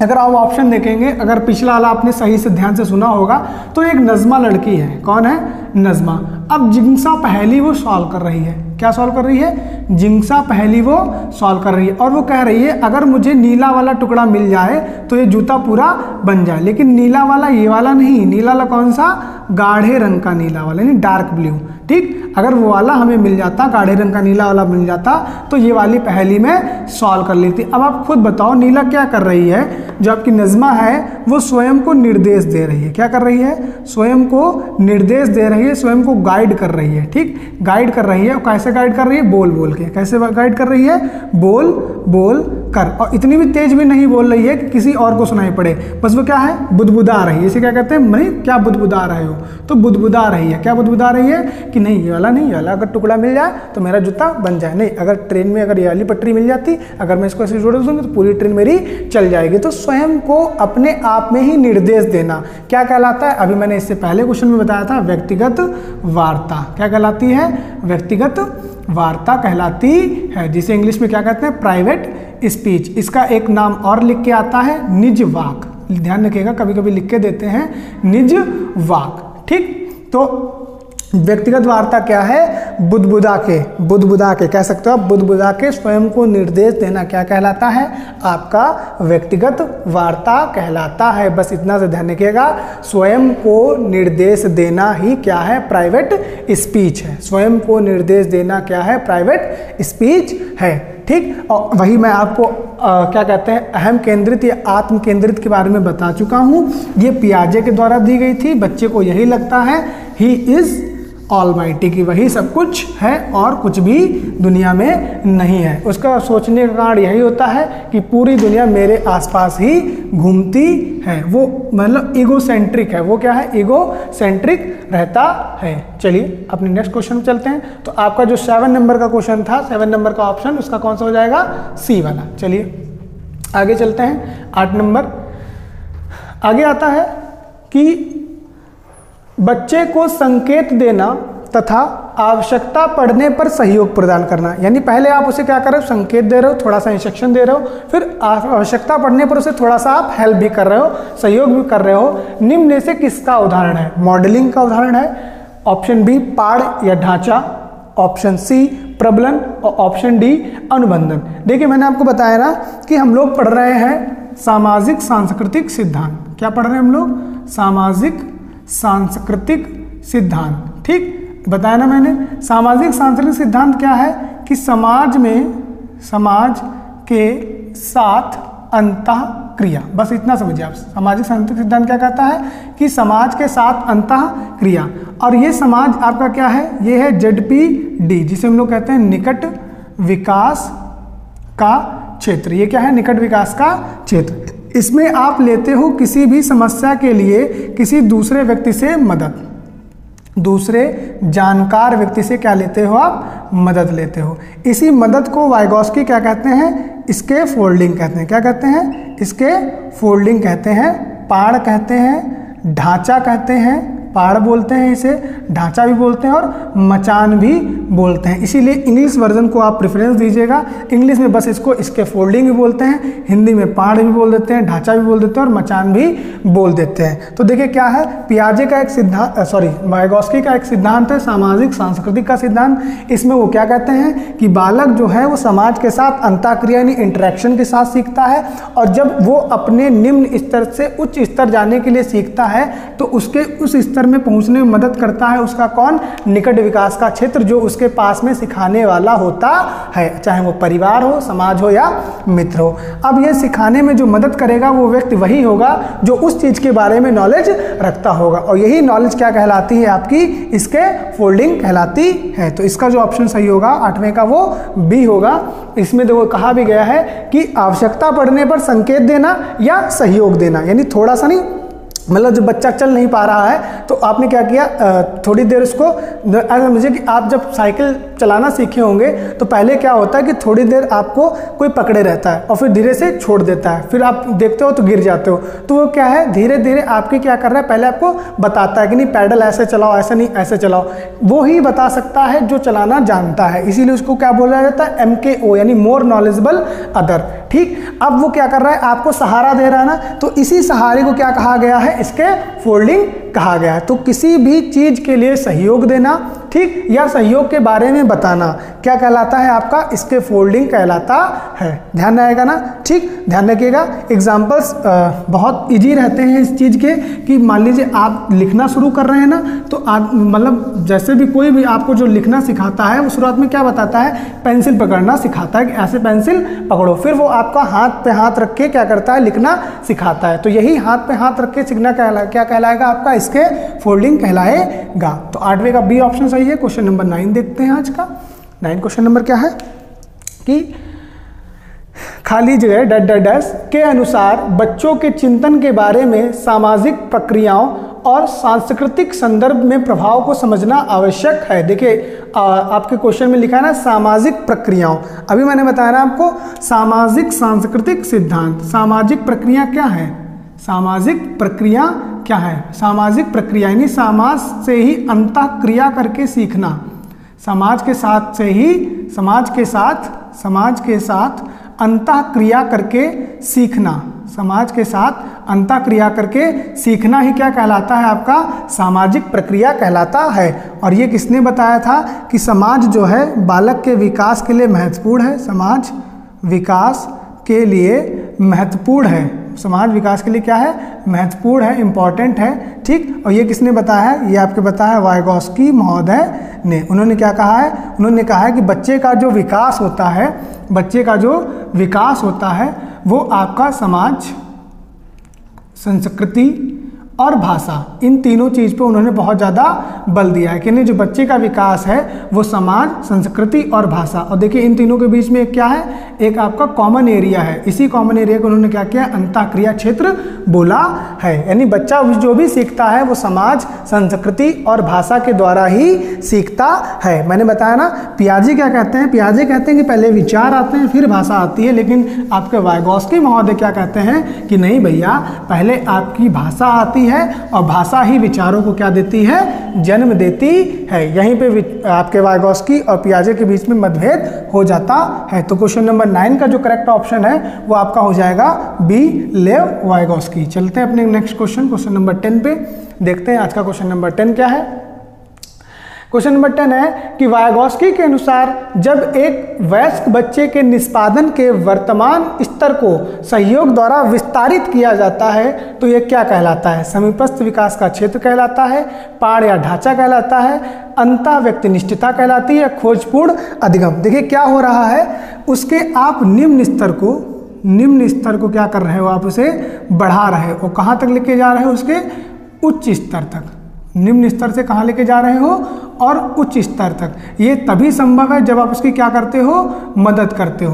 अगर आप ऑप्शन देखेंगे, अगर पिछला वाला आपने सही से ध्यान से सुना होगा तो एक नज़मा लड़की है, कौन है, नज़मा। अब जिंगसा पहेली वो सॉल्व कर रही है, क्या सॉल्व कर रही है, जिंगसा पहेली वो सॉल्व कर रही है, और वो कह रही है अगर मुझे नीला वाला टुकड़ा मिल जाए तो ये जूता पूरा बन जाए, लेकिन नीला वाला ये वाला नहीं, नीला वाला कौन सा, गाढ़े रंग का नीला वाला, यानी डार्क ब्लू, ठीक, अगर वो वाला हमें मिल जाता, गाढ़े रंग का नीला वाला मिल जाता तो ये वाली पहेली में सॉल्व कर लेती। अब आप खुद बताओ नीला क्या कर रही है, जो आपकी नज़मा है वो स्वयं को निर्देश दे रही है, क्या कर रही है, स्वयं को निर्देश दे रही है, स्वयं को गाइड कर रही है, ठीक, गाइड कर रही है। कैसे गाइड कर रही है, बोल बोल के। कैसे गाइड कर रही है, बोल बोल कर, और इतनी भी तेज भी नहीं बोल रही है कि किसी और को सुनाई पड़े, बस वो क्या है, बुदबुदा रही है। इसे क्या कहते हैं, नहीं क्या बुदबुदा रहे हो, तो बुदबुदा रही है। क्या बुदबुदा रही है कि नहीं ये वाला नहीं, ये वाला अगर टुकड़ा मिल जाए तो मेरा जूता बन जाए, नहीं अगर ट्रेन में अगर ये वाली पटरी मिल जाती, अगर मैं इसको ऐसे जोड़ दूंगी तो पूरी ट्रेन मेरी चल जाएगी। तो स्वयं को अपने आप में ही निर्देश देना क्या कहलाता है, अभी मैंने इससे पहले क्वेश्चन में बताया था, व्यक्तिगत वार्ता। क्या कहलाती है, व्यक्तिगत वार्ता कहलाती है, जिसे इंग्लिश में क्या कहते हैं, प्राइवेट स्पीच। इसका एक नाम और लिख के आता है, निज वाक। ध्यान रखिएगा, कभी कभी लिख के देते हैं निज वाक, ठीक। तो व्यक्तिगत वार्ता क्या है, बुदबुदा के कह सकते हो आप, बुदबुदा के स्वयं को निर्देश देना क्या कहलाता है, आपका व्यक्तिगत वार्ता कहलाता है। बस इतना से ध्यान रखिएगा, स्वयं को निर्देश देना ही क्या है, प्राइवेट स्पीच है। स्वयं को निर्देश देना क्या है, प्राइवेट स्पीच है, ठीक। और वही मैं आपको क्या कहते हैं, अहम केंद्रित या आत्म केंद्रित के बारे में बता चुका हूँ। ये पियाजे के द्वारा दी गई थी, बच्चे को यही लगता है ही इज ऑलमाइटी की, वही सब कुछ है और कुछ भी दुनिया में नहीं है। उसका सोचने का कारण यही होता है कि पूरी दुनिया मेरे आसपास ही घूमती है। वो मतलब ईगोसेंट्रिक है। वो क्या है? ईगोसेंट्रिक रहता है। चलिए अपने नेक्स्ट क्वेश्चन में चलते हैं। तो आपका जो 7 नंबर का क्वेश्चन था, 7 नंबर का ऑप्शन उसका कौन सा हो जाएगा? सी वाला। चलिए आगे चलते हैं। 8 नंबर आगे आता है कि बच्चे को संकेत देना तथा आवश्यकता पड़ने पर सहयोग प्रदान करना। यानी पहले आप उसे क्या कर रहे हो? संकेत दे रहे हो, थोड़ा सा इंस्ट्रक्शन दे रहे हो, फिर आवश्यकता पड़ने पर उसे थोड़ा सा आप हेल्प भी कर रहे हो, सहयोग भी कर रहे हो। निम्न में से किसका उदाहरण है? मॉडलिंग का उदाहरण है। ऑप्शन बी पाड़ या ढांचा, ऑप्शन सी प्रबलन और ऑप्शन डी अनुबंधन। देखिए मैंने आपको बताया ना कि हम लोग पढ़ रहे हैं सामाजिक सांस्कृतिक सिद्धांत। क्या पढ़ रहे हैं हम लोग? सामाजिक सांस्कृतिक सिद्धांत। ठीक बताया ना मैंने। सामाजिक सांस्कृतिक सिद्धांत क्या है? कि समाज के साथ अंतःक्रिया, बस इतना समझिए आप। सामाजिक सांस्कृतिक सिद्धांत क्या कहता है? कि समाज के साथ अंतःक्रिया। और ये समाज आपका क्या है? ये है ZPD, जिसे हम लोग कहते हैं निकट विकास का क्षेत्र। ये क्या है? निकट विकास का क्षेत्र। इसमें आप लेते हो किसी भी समस्या के लिए किसी दूसरे व्यक्ति से मदद, दूसरे जानकार व्यक्ति से क्या लेते हो आप? मदद लेते हो। इसी मदद को वाइगॉस्की क्या कहते हैं? इसके फोल्डिंग कहते हैं। क्या कहते हैं? इसके फोल्डिंग कहते हैं, पाड़ कहते हैं, ढांचा कहते हैं। पाड़ बोलते हैं इसे, ढांचा भी बोलते हैं और मचान भी बोलते हैं। इसीलिए इंग्लिश वर्जन को आप प्रेफरेंस दीजिएगा। इंग्लिश में बस इसको इसके फोल्डिंग भी बोलते हैं, हिंदी में पाड़ भी बोल देते हैं, ढांचा भी बोल देते हैं और मचान भी बोल देते हैं। तो देखिए क्या है, पियाजे का एक सिद्धांत, वाइगॉस्की का एक सिद्धांत है सामाजिक सांस्कृतिक का सिद्धांत। इसमें वो क्या कहते हैं कि बालक जो है वो समाज के साथ अंतःक्रिया यानी इंटरेक्शन के साथ सीखता है, और जब वो अपने निम्न स्तर से उच्च स्तर जाने के लिए सीखता है तो उसके उस स्तर में पहुंचने में मदद करता है उसका कौन? निकट विकास का क्षेत्र, जो उसके पास में सिखाने वाला होता है, चाहे वो परिवार हो, समाज हो या मित्र हो। अब ये सिखाने में जो मदद करेगा वो व्यक्ति वही होगा जो उस चीज के बारे में नॉलेज रखता होगा, और यही नॉलेज क्या कहलाती है आपकी? इसके फोल्डिंग कहलाती है। तो इसका जो ऑप्शन सही होगा 8वें का वो बी होगा। इसमें देखो कहा भी गया है कि आवश्यकता पड़ने पर संकेत देना या सहयोग देना, यानी थोड़ा सा नहीं, मतलब जब बच्चा चल नहीं पा रहा है तो आपने क्या किया, थोड़ी देर उसको, ऐसा समझिए कि आप जब साइकिल चलाना सीखे होंगे तो पहले क्या होता है कि थोड़ी देर आपको कोई पकड़े रहता है और फिर धीरे से छोड़ देता है, फिर आप देखते हो तो गिर जाते हो। तो वो क्या है, धीरे धीरे आपके क्या कर रहा है, पहले आपको बताता है कि नहीं पैडल ऐसे चलाओ, ऐसे नहीं ऐसे चलाओ। वो ही बता सकता है जो चलाना जानता है, इसीलिए उसको क्या बोला जाता है? MKO यानी मोर नॉलेजेबल अदर। ठीक, अब वो क्या कर रहा है, आपको सहारा दे रहा है ना, तो इसी सहारे को क्या कहा गया है? इसके फोल्डिंग कहा गया है। तो किसी भी चीज के लिए सहयोग देना, ठीक, या सहयोग के बारे में बताना क्या कहलाता है आपका? इसके फोल्डिंग कहलाता है। ध्यान आएगा ना? ठीक, ध्यान रखिएगा। एग्जाम्पल्स बहुत इजी रहते हैं इस चीज के, कि मान लीजिए आप लिखना शुरू कर रहे हैं ना, तो आप मतलब जैसे भी कोई भी आपको जो लिखना सिखाता है वो शुरुआत में क्या बताता है? पेंसिल पकड़ना सिखाता है कि ऐसे पेंसिल पकड़ो, फिर वो आपका हाथ पे हाथ रख के क्या करता है? लिखना सिखाता है। तो यही हाथ पे हाथ रख के सीखना क्या कहलाएगा आपका? इसके फोल्डिंग कहलाएगा। तो 8वें का बी ऑप्शन सही है। क्वेश्चन नंबर 9 देखते हैं आज का। 9 क्वेश्चन नंबर क्या है कि खाली जगह डैश के अनुसार बच्चों के चिंतन के बारे में सामाजिक प्रक्रियाओं और सांस्कृतिक संदर्भ में प्रभाव को समझना आवश्यक है। देखिए आपके क्वेश्चन में लिखा है ना सामाजिक प्रक्रियाओं, अभी मैंने बताया ना आपको सामाजिक सांस्कृतिक सिद्धांत। सामाजिक प्रक्रिया क्या है? सामाजिक प्रक्रिया क्या है? सामाजिक प्रक्रिया यानी समाज से ही अंतःक्रिया करके सीखना, समाज के साथ अंतःक्रिया करके सीखना, समाज के साथ अंतःक्रिया करके सीखना ही क्या कहलाता है आपका? सामाजिक प्रक्रिया कहलाता है। और ये किसने बताया था कि समाज जो है बालक के विकास के लिए महत्वपूर्ण है, समाज विकास के लिए महत्वपूर्ण है, समाज विकास के लिए क्या है? महत्वपूर्ण है, इंपॉर्टेंट है। ठीक, और ये किसने बताया है? ये आपके बताया वाइगॉस्की महोदय ने। उन्होंने क्या कहा है? उन्होंने कहा है कि बच्चे का जो विकास होता है, वो आपका समाज, संस्कृति और भाषा, इन तीनों चीज़ पे उन्होंने बहुत ज़्यादा बल दिया है कि नहीं, जो बच्चे का विकास है वो समाज, संस्कृति और भाषा। और देखिए इन तीनों के बीच में एक क्या है, एक आपका कॉमन एरिया है। इसी कॉमन एरिया को उन्होंने क्या किया, अंतःक्रिया क्षेत्र बोला है। यानी बच्चा जो भी सीखता है वो समाज, संस्कृति और भाषा के द्वारा ही सीखता है। मैंने बताया ना, पियाजे क्या कहते हैं, पियाजे कहते हैं कि पहले विचार आते हैं फिर भाषा आती है, लेकिन आपके वाइगॉस्की महोदय क्या कहते हैं कि नहीं भैया, पहले आपकी भाषा आती है और भाषा ही विचारों को क्या देती है, जन्म देती है। यहीं पे आपके वाइगॉस्की और पियाजे के बीच में मतभेद हो जाता है। तो क्वेश्चन नंबर 9 का जो करेक्ट ऑप्शन है वो आपका हो जाएगा बी, लेव वाइगॉस्की। चलते हैं अपने नेक्स्ट क्वेश्चन, क्वेश्चन नंबर 10 पे। देखते हैं आज का क्वेश्चन नंबर 10 क्या है। क्वेश्चन नंबर 10 है कि वाइगॉस्की के अनुसार जब एक वयस्क बच्चे के निष्पादन के वर्तमान स्तर को सहयोग द्वारा विस्तारित किया जाता है तो यह क्या कहलाता है। समीपस्थ विकास का क्षेत्र कहलाता है, पाड़ या ढांचा कहलाता है, अंतः व्यक्तिनिष्ठता कहलाती है, खोजपूर्ण अधिगम। देखिए क्या हो रहा है, उसके आप निम्न स्तर को क्या कर रहे हो, आप उसे बढ़ा रहे हो। कहाँ तक लेके जा रहे हो, उसके उच्च स्तर तक। निम्न स्तर से कहाँ लेके जा रहे हो, और उच्च स्तर तक। ये तभी संभव है जब आप उसकी क्या करते हो, मदद करते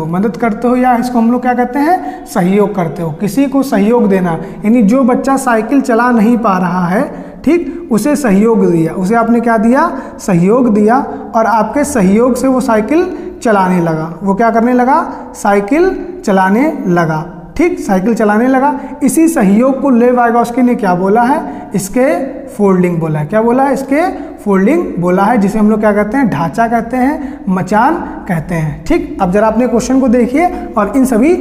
हो, या इसको हम लोग क्या कहते हैं, सहयोग करते हो। किसी को सहयोग देना, यानी जो बच्चा साइकिल चला नहीं पा रहा है, ठीक, उसे सहयोग दिया, उसे आपने क्या दिया, सहयोग दिया, और आपके सहयोग से वो साइकिल चलाने लगा। वो क्या करने लगा, साइकिल चलाने लगा, ठीक, साइकिल चलाने लगा। इसी सहयोग को लेव वाइगॉस्की ने क्या बोला है, इसके फोल्डिंग बोला है। क्या बोला है, इसके फोल्डिंग बोला है, जिसे हम लोग क्या कहते हैं, ढांचा कहते हैं, मचान कहते हैं। ठीक, अब जरा अपने क्वेश्चन को देखिए और इन सभी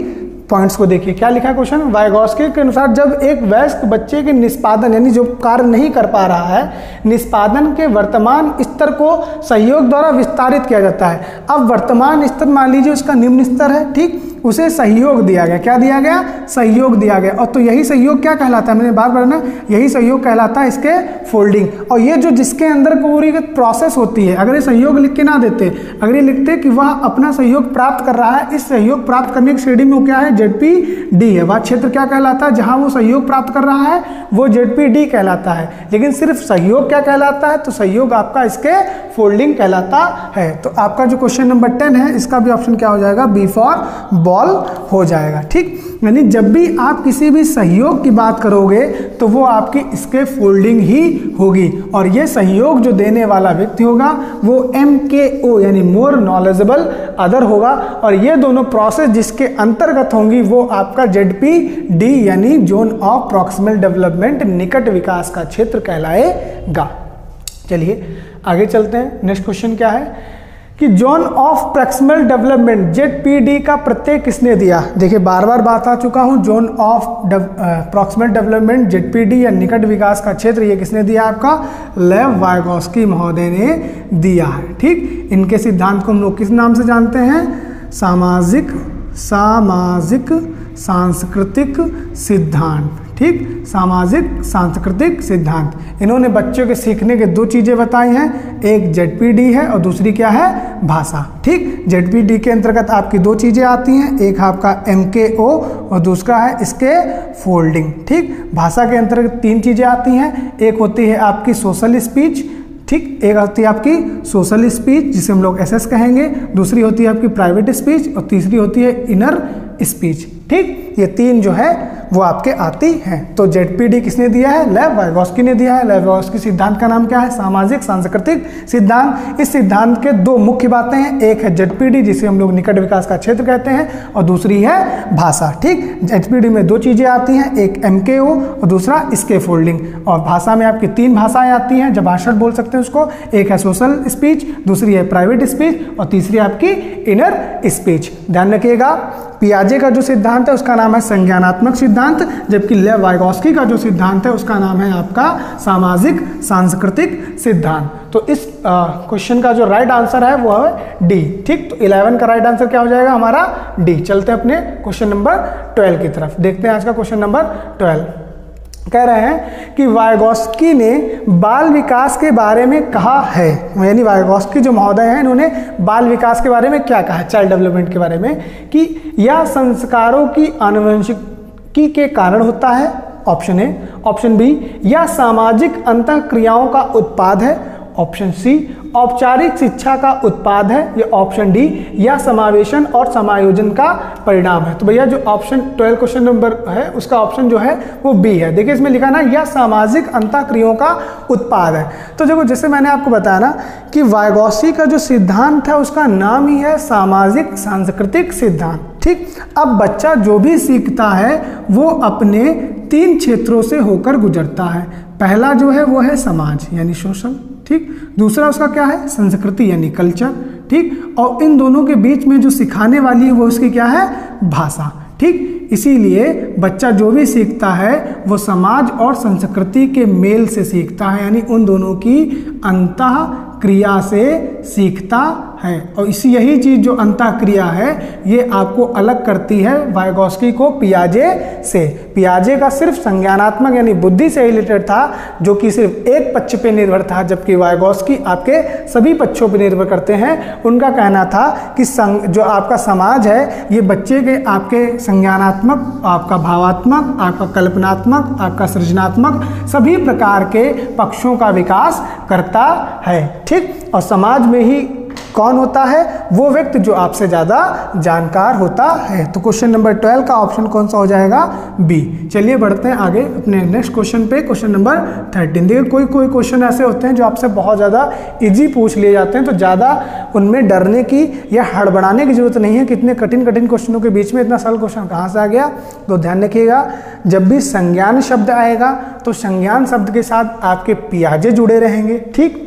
पॉइंट्स को देखिए। क्या लिखा है क्वेश्चन, वाइगॉस्की के अनुसार जब एक वयस्क बच्चे के निष्पादन, यानी जो कार्य नहीं कर पा रहा है, निष्पादन के वर्तमान स्तर को सहयोग द्वारा विस्तारित किया जाता है। अब वर्तमान स्तर मान लीजिए उसका निम्न स्तर है, ठीक, उसे सहयोग दिया गया। क्या दिया गया, सहयोग दिया गया। और तो यही सहयोग क्या कहलाता है, मैंने बात बताना, यही सहयोग कहलाता है इसके फोल्डिंग। और ये जो जिसके अंदर पूरी प्रोसेस होती है, अगर ये सहयोग लिख के ना देते, अगर ये लिखते कि वह अपना सहयोग प्राप्त कर रहा है, इस सहयोग प्राप्त करने की श्रेणी में क्या है, ZPD है। वह क्षेत्र क्या कहलाता है, जहां वो सहयोग प्राप्त कर रहा है वो ZPD कहलाता है। लेकिन सिर्फ सहयोग क्या कहलाता है, तो सहयोग आपका इसके फोल्डिंग कहलाता है। तो आपका जो क्वेश्चन नंबर 10 है, इसका भी ऑप्शन क्या हो जाएगा, बी फॉर बॉल हो जाएगा। ठीक, यानी जब भी आप किसी भी सहयोग की बात करोगे तो वो आपकी इसके फोल्डिंग ही होगी। और ये सहयोग जो देने वाला व्यक्ति होगा वो MKO यानी मोर नॉलेजेबल अदर होगा। और ये दोनों प्रोसेस जिसके अंतर्गत होंगी वो आपका ZPD यानी जोन ऑफ प्रॉक्सिमल डेवलपमेंट, निकट विकास का क्षेत्र कहलाएगा। चलिए आगे चलते हैं। नेक्स्ट क्वेश्चन क्या है कि zone of proximal development ZPD का प्रत्यय किसने दिया। देखिए बार बार बात आ चुका हूं, zone of proximal development ZPD या निकट विकास का क्षेत्र, ये किसने दिया, आपका लेव वाइगॉस्की महोदय ने दिया है। ठीक, इनके सिद्धांत को हम लोग किस नाम से जानते हैं, सामाजिक सांस्कृतिक सिद्धांत। ठीक, सामाजिक सांस्कृतिक सिद्धांत। इन्होंने बच्चों के सीखने के दो चीजें बताई हैं, एक ZPD है और दूसरी क्या है, भाषा। ठीक, ZPD के अंतर्गत आपकी दो चीजें आती हैं, एक आपका MKO और दूसरा है इसके फोल्डिंग। ठीक, भाषा के अंतर्गत तीन चीजें आती हैं, एक होती है आपकी सोशल स्पीच, ठीक, एक होती है आपकी सोशल स्पीच जिसे हम लोग SS कहेंगे, दूसरी होती है आपकी प्राइवेट स्पीच और तीसरी होती है इनर स्पीच। ठीक, ये तीन जो है वो आपके आती हैं। तो ZPD किसने दिया है, लेव वाइगॉस्की ने दिया है। लेव वाइगॉस्की सिद्धांत का नाम क्या है, सामाजिक सांस्कृतिक सिद्धांत। इस सिद्धांत के दो मुख्य बातें हैं, एक है ZPD जिसे हम लोग निकट विकास का क्षेत्र कहते हैं और दूसरी है भाषा। ठीक, ZPD में दो चीजें आती हैं, एक MKO और दूसरा इसके फोल्डिंग। और भाषा में आपकी तीन भाषाएं आती हैं, जब भाषण बोल सकते हैं उसको, एक है सोशल स्पीच, दूसरी है प्राइवेट स्पीच और तीसरी आपकी इनर स्पीच। ध्यान रखिएगा, पियाजे का जो सिद्धांत है उसका नाम है संज्ञानात्मक सिद्धांत, जबकि लेव वाइगॉस्की का जो सिद्धांत है उसका नाम है आपका सामाजिक सांस्कृतिक सिद्धांत। तो इस क्वेश्चन का जो राइट आंसर है वो है डी। ठीक, तो 11 का राइट आंसर क्या हो जाएगा हमारा, डी। चलते हैं अपने क्वेश्चन नंबर 12 की तरफ। देखते हैं आज का क्वेश्चन नंबर 12। कह रहे हैं कि वाइगॉस्की ने बाल विकास के बारे में कहा है, यानी वाइगॉस्की जो महोदय हैं इन्होंने बाल विकास के बारे में क्या कहा है, चाइल्ड डेवलपमेंट के बारे में, कि यह संस्कारों की आनुवंशिकी के कारण होता है, ऑप्शन ए। ऑप्शन बी, यह सामाजिक अंतःक्रियाओं का उत्पाद है। ऑप्शन सी, औपचारिक शिक्षा का उत्पाद है। या ऑप्शन डी, यह समावेशन और समायोजन का परिणाम है। तो भैया जो ऑप्शन 12 क्वेश्चन नंबर है उसका ऑप्शन जो है वो बी है। देखिए इसमें लिखा ना, यह सामाजिक अंतःक्रियाओं का उत्पाद है। तो देखो जैसे मैंने आपको बताया ना कि वाइगॉत्स्की का जो सिद्धांत है उसका नाम ही है सामाजिक सांस्कृतिक सिद्धांत। ठीक, अब बच्चा जो भी सीखता है वो अपने 3 क्षेत्रों से होकर गुजरता है। पहला जो है वो है समाज यानी सोशल, ठीक। दूसरा उसका क्या है, संस्कृति यानी कल्चर, ठीक। और इन दोनों के बीच में जो सिखाने वाली है वो उसकी क्या है, भाषा, ठीक। इसीलिए बच्चा जो भी सीखता है वो समाज और संस्कृति के मेल से सीखता है, यानी उन दोनों की अंतः क्रिया से सीखता है। और इसी यही चीज़ जो अंतः क्रिया है ये आपको अलग करती है वाइगॉत्स्की को पियाजे से। पियाजे का सिर्फ संज्ञानात्मक यानी बुद्धि से रिलेटेड था, जो कि सिर्फ एक पक्ष पे निर्भर था, जबकि वाइगॉत्स्की आपके सभी पक्षों पे निर्भर करते हैं। उनका कहना था कि जो आपका समाज है ये बच्चे के आपके संज्ञानात्मक, आपका भावात्मक, आपका कल्पनात्मक, आपका सृजनात्मक सभी प्रकार के पक्षों का विकास करता है, ठीक। और समाज में ही कौन होता है, वो व्यक्ति जो आपसे ज़्यादा जानकार होता है। तो क्वेश्चन नंबर 12 का ऑप्शन कौन सा हो जाएगा, बी। चलिए बढ़ते हैं आगे अपने नेक्स्ट क्वेश्चन पे, क्वेश्चन नंबर 13। देखिए कोई क्वेश्चन ऐसे होते हैं जो आपसे बहुत ज़्यादा इजी पूछ लिए जाते हैं, तो ज़्यादा उनमें डरने की या हड़बड़ाने की जरूरत नहीं है। कितने कठिन क्वेश्चनों के बीच में इतना सरल क्वेश्चन कहाँ से आ गया। तो ध्यान रखिएगा, जब भी संज्ञान शब्द आएगा तो संज्ञान शब्द के साथ आपके पियाजे जुड़े रहेंगे, ठीक।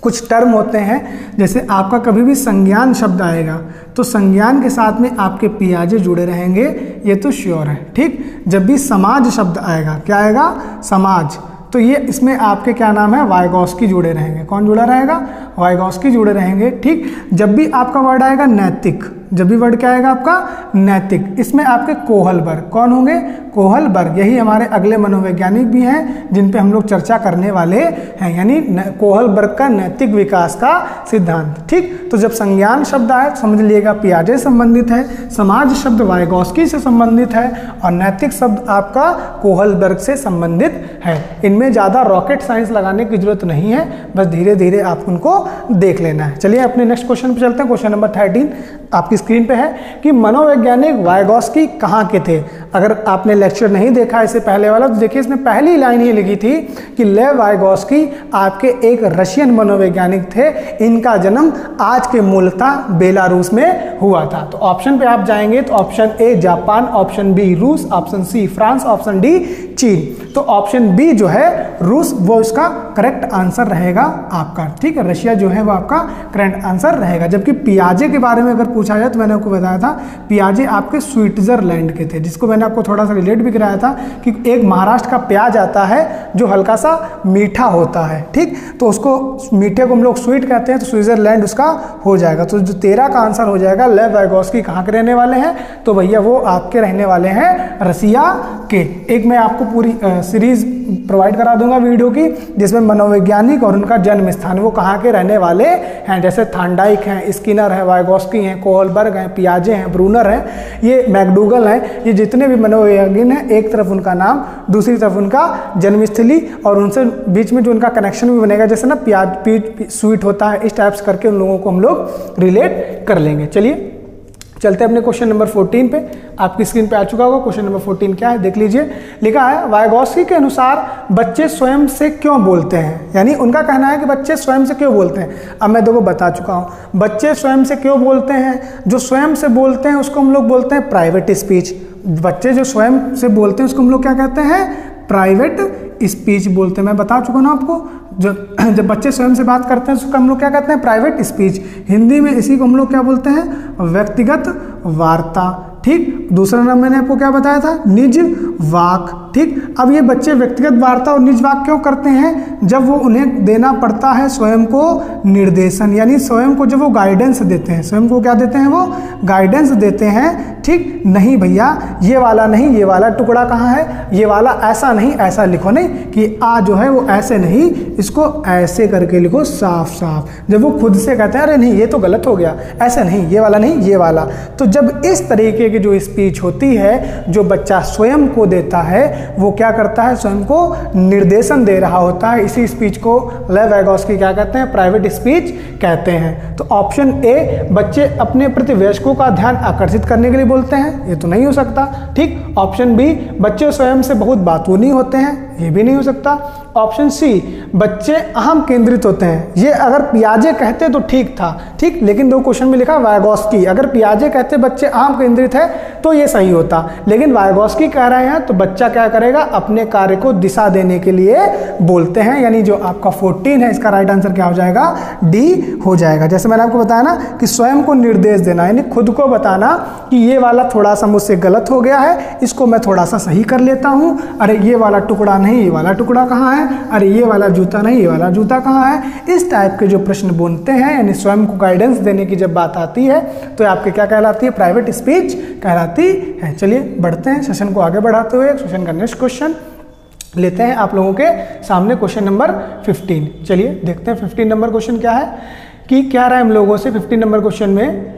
कुछ टर्म होते हैं, जैसे आपका कभी भी संज्ञान शब्द आएगा तो संज्ञान के साथ में आपके पियाजे जुड़े रहेंगे, ये तो श्योर है, ठीक। जब भी समाज शब्द आएगा, क्या आएगा, समाज, तो ये इसमें आपके क्या नाम है, वाइगॉत्स्की जुड़े रहेंगे। कौन जुड़ा रहेगा, वाइगॉत्स्की जुड़े रहेंगे, ठीक। जब भी आपका वर्ड आएगा नैतिक, जब भी वर्ड क्या आएगा आपका नैतिक, इसमें आपके कोहलबर्ग कौन होंगे, कोहलबर्ग, यही हमारे अगले मनोवैज्ञानिक भी हैं जिन पे हम लोग चर्चा करने वाले हैं, यानी कोहलबर्ग का नैतिक विकास का सिद्धांत, ठीक। तो जब संज्ञान शब्द आए समझ लीजिएगा पियाजे से संबंधित है, समाज शब्द वाइगॉत्स्की से संबंधित है और नैतिक शब्द आपका कोहलबर्ग से संबंधित है। इनमें ज़्यादा रॉकेट साइंस लगाने की जरूरत नहीं है, बस धीरे धीरे आप उनको देख लेना है। चलिए अपने नेक्स्ट क्वेश्चन पे चलते हैं। क्वेश्चन नंबर 13 आपकी स्क्रीन पे है कि मनोवैज्ञानिक वाइगॉत्स्की कहाँ के थे। अगर आपने लेक्चर नहीं देखा इससे पहले वाला तो देखिए इसमें पहली लाइन ही लिखी थी कि लेव वाइगॉत्स्की आपके एक रशियन मनोवैज्ञानिक थे, इनका जन्म आज के मूलतः बेलारूस में हुआ था। तो ऑप्शन पे आप जाएंगे तो option A Japan, option B रूस, option C France, option D चीन। तो ऑप्शन बी जो है रूस वो इसका करेक्ट आंसर रहेगा आपका, ठीक है। रशिया जो है वो आपका करेक्ट आंसर रहेगा। जबकि पियाजे के बारे में अगर पूछा जाए तो मैंने आपको बताया था पियाजे आपके स्विट्जरलैंड के थे, जिसको मैंने आपको थोड़ा सा रिलेट भी कराया था कि एक महाराष्ट्र का प्याज आता है जो हल्का सा मीठा होता है, ठीक। तो उसको मीठे को हम लोग स्वीट कहते हैं, तो स्विट्जरलैंड उसका हो जाएगा। तो जो 13 का आंसर हो जाएगा लेव वाइगॉत्स्की कहाँ के रहने वाले हैं, तो भैया वो आपके रहने वाले हैं रसिया के। एक मैं आपको पूरी सीरीज प्रोवाइड करा दूंगा वीडियो की जिसमें मनोवैज्ञानिक और उनका जन्म स्थान वो कहाँ के रहने वाले हैं, जैसे थांडाइक हैं, स्किनर हैं, वाइगॉत्स्की हैं, कोहलबर्ग हैं, पियाजे हैं, ब्रूनर हैं, ये मैकडूगल हैं, ये जितने भी मनोवैज्ञानिक हैं एक तरफ उनका नाम दूसरी तरफ उनका जन्मस्थली और उनसे बीच में जो उनका कनेक्शन भी बनेगा, जैसे ना प्याज पीट स्वीट होता है, इस टाइप्स करके उन लोगों को हम लोग रिलेट कर लेंगे। चलिए चलते हैं अपने क्वेश्चन नंबर 14 पे। आपकी स्क्रीन पे आ चुका होगा। क्वेश्चन नंबर 14 क्या है देख लीजिए। लिखा है वाइगॉत्स्की के अनुसार बच्चे स्वयं से क्यों बोलते हैं, यानी उनका कहना है कि बच्चे स्वयं से क्यों बोलते हैं। अब मैं देखो बता चुका हूँ बच्चे स्वयं से क्यों बोलते हैं। जो स्वयं से बोलते हैं उसको हम लोग बोलते हैं प्राइवेट स्पीच। बच्चे जो स्वयं से बोलते हैं उसको हम लोग क्या कहते हैं, प्राइवेट स्पीच बोलते हैं। मैं बता चुका ना आपको, जब बच्चे स्वयं से बात करते हैं उसको हम लोग क्या कहते हैं, प्राइवेट स्पीच। हिंदी में इसी को हम लोग क्या बोलते हैं, व्यक्तिगत वार्ता, ठीक। दूसरा नाम मैंने आपको क्या बताया था, निज वाक, ठीक। अब ये बच्चे व्यक्तिगत वार्ता और निज वाक क्यों करते हैं, जब वो उन्हें देना पड़ता है स्वयं को निर्देशन, यानी स्वयं को जब वो गाइडेंस देते हैं, स्वयं को क्या देते हैं, वो गाइडेंस देते हैं, ठीक। नहीं भैया ये वाला नहीं, ये वाला टुकड़ा कहाँ है, ये वाला ऐसा नहीं, ऐसा लिखो नहीं कि आ जो है वो ऐसे नहीं, इसको ऐसे करके लिखो साफ साफ। जब वो खुद से कहते हैं अरे नहीं ये तो गलत हो गया, ऐसे नहीं, ये वाला नहीं, ये वाला। तो जब इस तरीके की जो स्पीच होती है जो बच्चा स्वयं को देता है, वो क्या करता है, स्वयं को निर्देशन दे रहा होता है। इसी स्पीच को लेव वाइगोस्की क्या कहते हैं, प्राइवेट स्पीच कहते हैं। तो ऑप्शन ए, बच्चे अपने प्रति वयस्कों का ध्यान आकर्षित करने के लिए बोलते हैं, ये तो नहीं हो सकता। ठीक। ऑप्शन बी, बच्चे स्वयं से बहुत बातूनी होते हैं, ये भी नहीं हो सकता। ऑप्शन सी, बच्चे अहम केंद्रित होते हैं। ये अगर पियाजे कहते तो ठीक था, ठीक, लेकिन दो क्वेश्चन में लिखा वाइगोस्की। अगर पियाजे कहते बच्चे अहम केंद्रित है तो ये सही होता, लेकिन वाइगोस्की कह रहे हैं तो बच्चा क्या करेगा, अपने कार्य को दिशा देने के लिए बोलते हैं। यानी जो आपका 14 है, इसका राइट आंसर क्या हो जाएगा, डी हो जाएगा। जैसे मैंने आपको बताया ना कि स्वयं को निर्देश देना, यानी खुद को बताना कि ये वाला थोड़ा सा मुझसे गलत हो गया है, इसको मैं थोड़ा सा सही कर लेता हूँ। अरे ये वाला टुकड़ा नहीं, ये वाला टुकड़ा कहाँ है, अरे ये वाला जूता नहीं, ये वाला जूता कहाँ है। इस टाइप के जो प्रश्न बनते हैं, यानी स्वयं को गाइडेंस देने की जब बात आती है तो आपके क्या कहलाती है, प्राइवेट स्पीच कहलाती है। चलिए बढ़ते हैं सेशन को आगे बढ़ाते हुए सेशन का नेक्स्ट क्वेश्चन लेते हैं आप लोगों के सामने, क्वेश्चन नंबर 15। चलिए देखते हैं 15 नंबर क्वेश्चन क्या है, कि क्या रहा है हम लोगों से 15 नंबर क्वेश्चन में।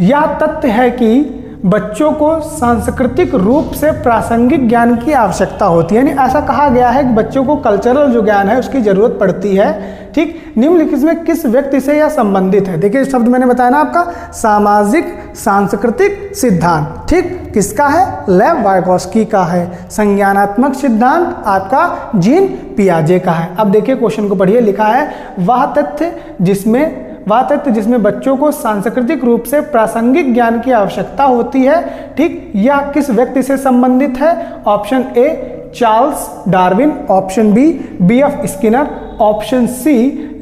यह तथ्य है कि बच्चों को सांस्कृतिक रूप से प्रासंगिक ज्ञान की आवश्यकता होती है, यानी ऐसा कहा गया है कि बच्चों को कल्चरल जो ज्ञान है उसकी जरूरत पड़ती है। ठीक। निम्नलिखित में किस व्यक्ति से यह संबंधित है। देखिए शब्द मैंने बताया ना आपका, सामाजिक सांस्कृतिक सिद्धांत। ठीक। किसका है, लेव वाइगोस्की का है। संज्ञानात्मक सिद्धांत आपका जीन पियाजे का है। अब देखिए क्वेश्चन को पढ़िए, लिखा है वह तथ्य जिसमें बच्चों को सांस्कृतिक रूप से प्रासंगिक ज्ञान की आवश्यकता होती है। ठीक। यह किस व्यक्ति से संबंधित है। Option A, Charles Darwin. Option B, B.F. Skinner. Option C,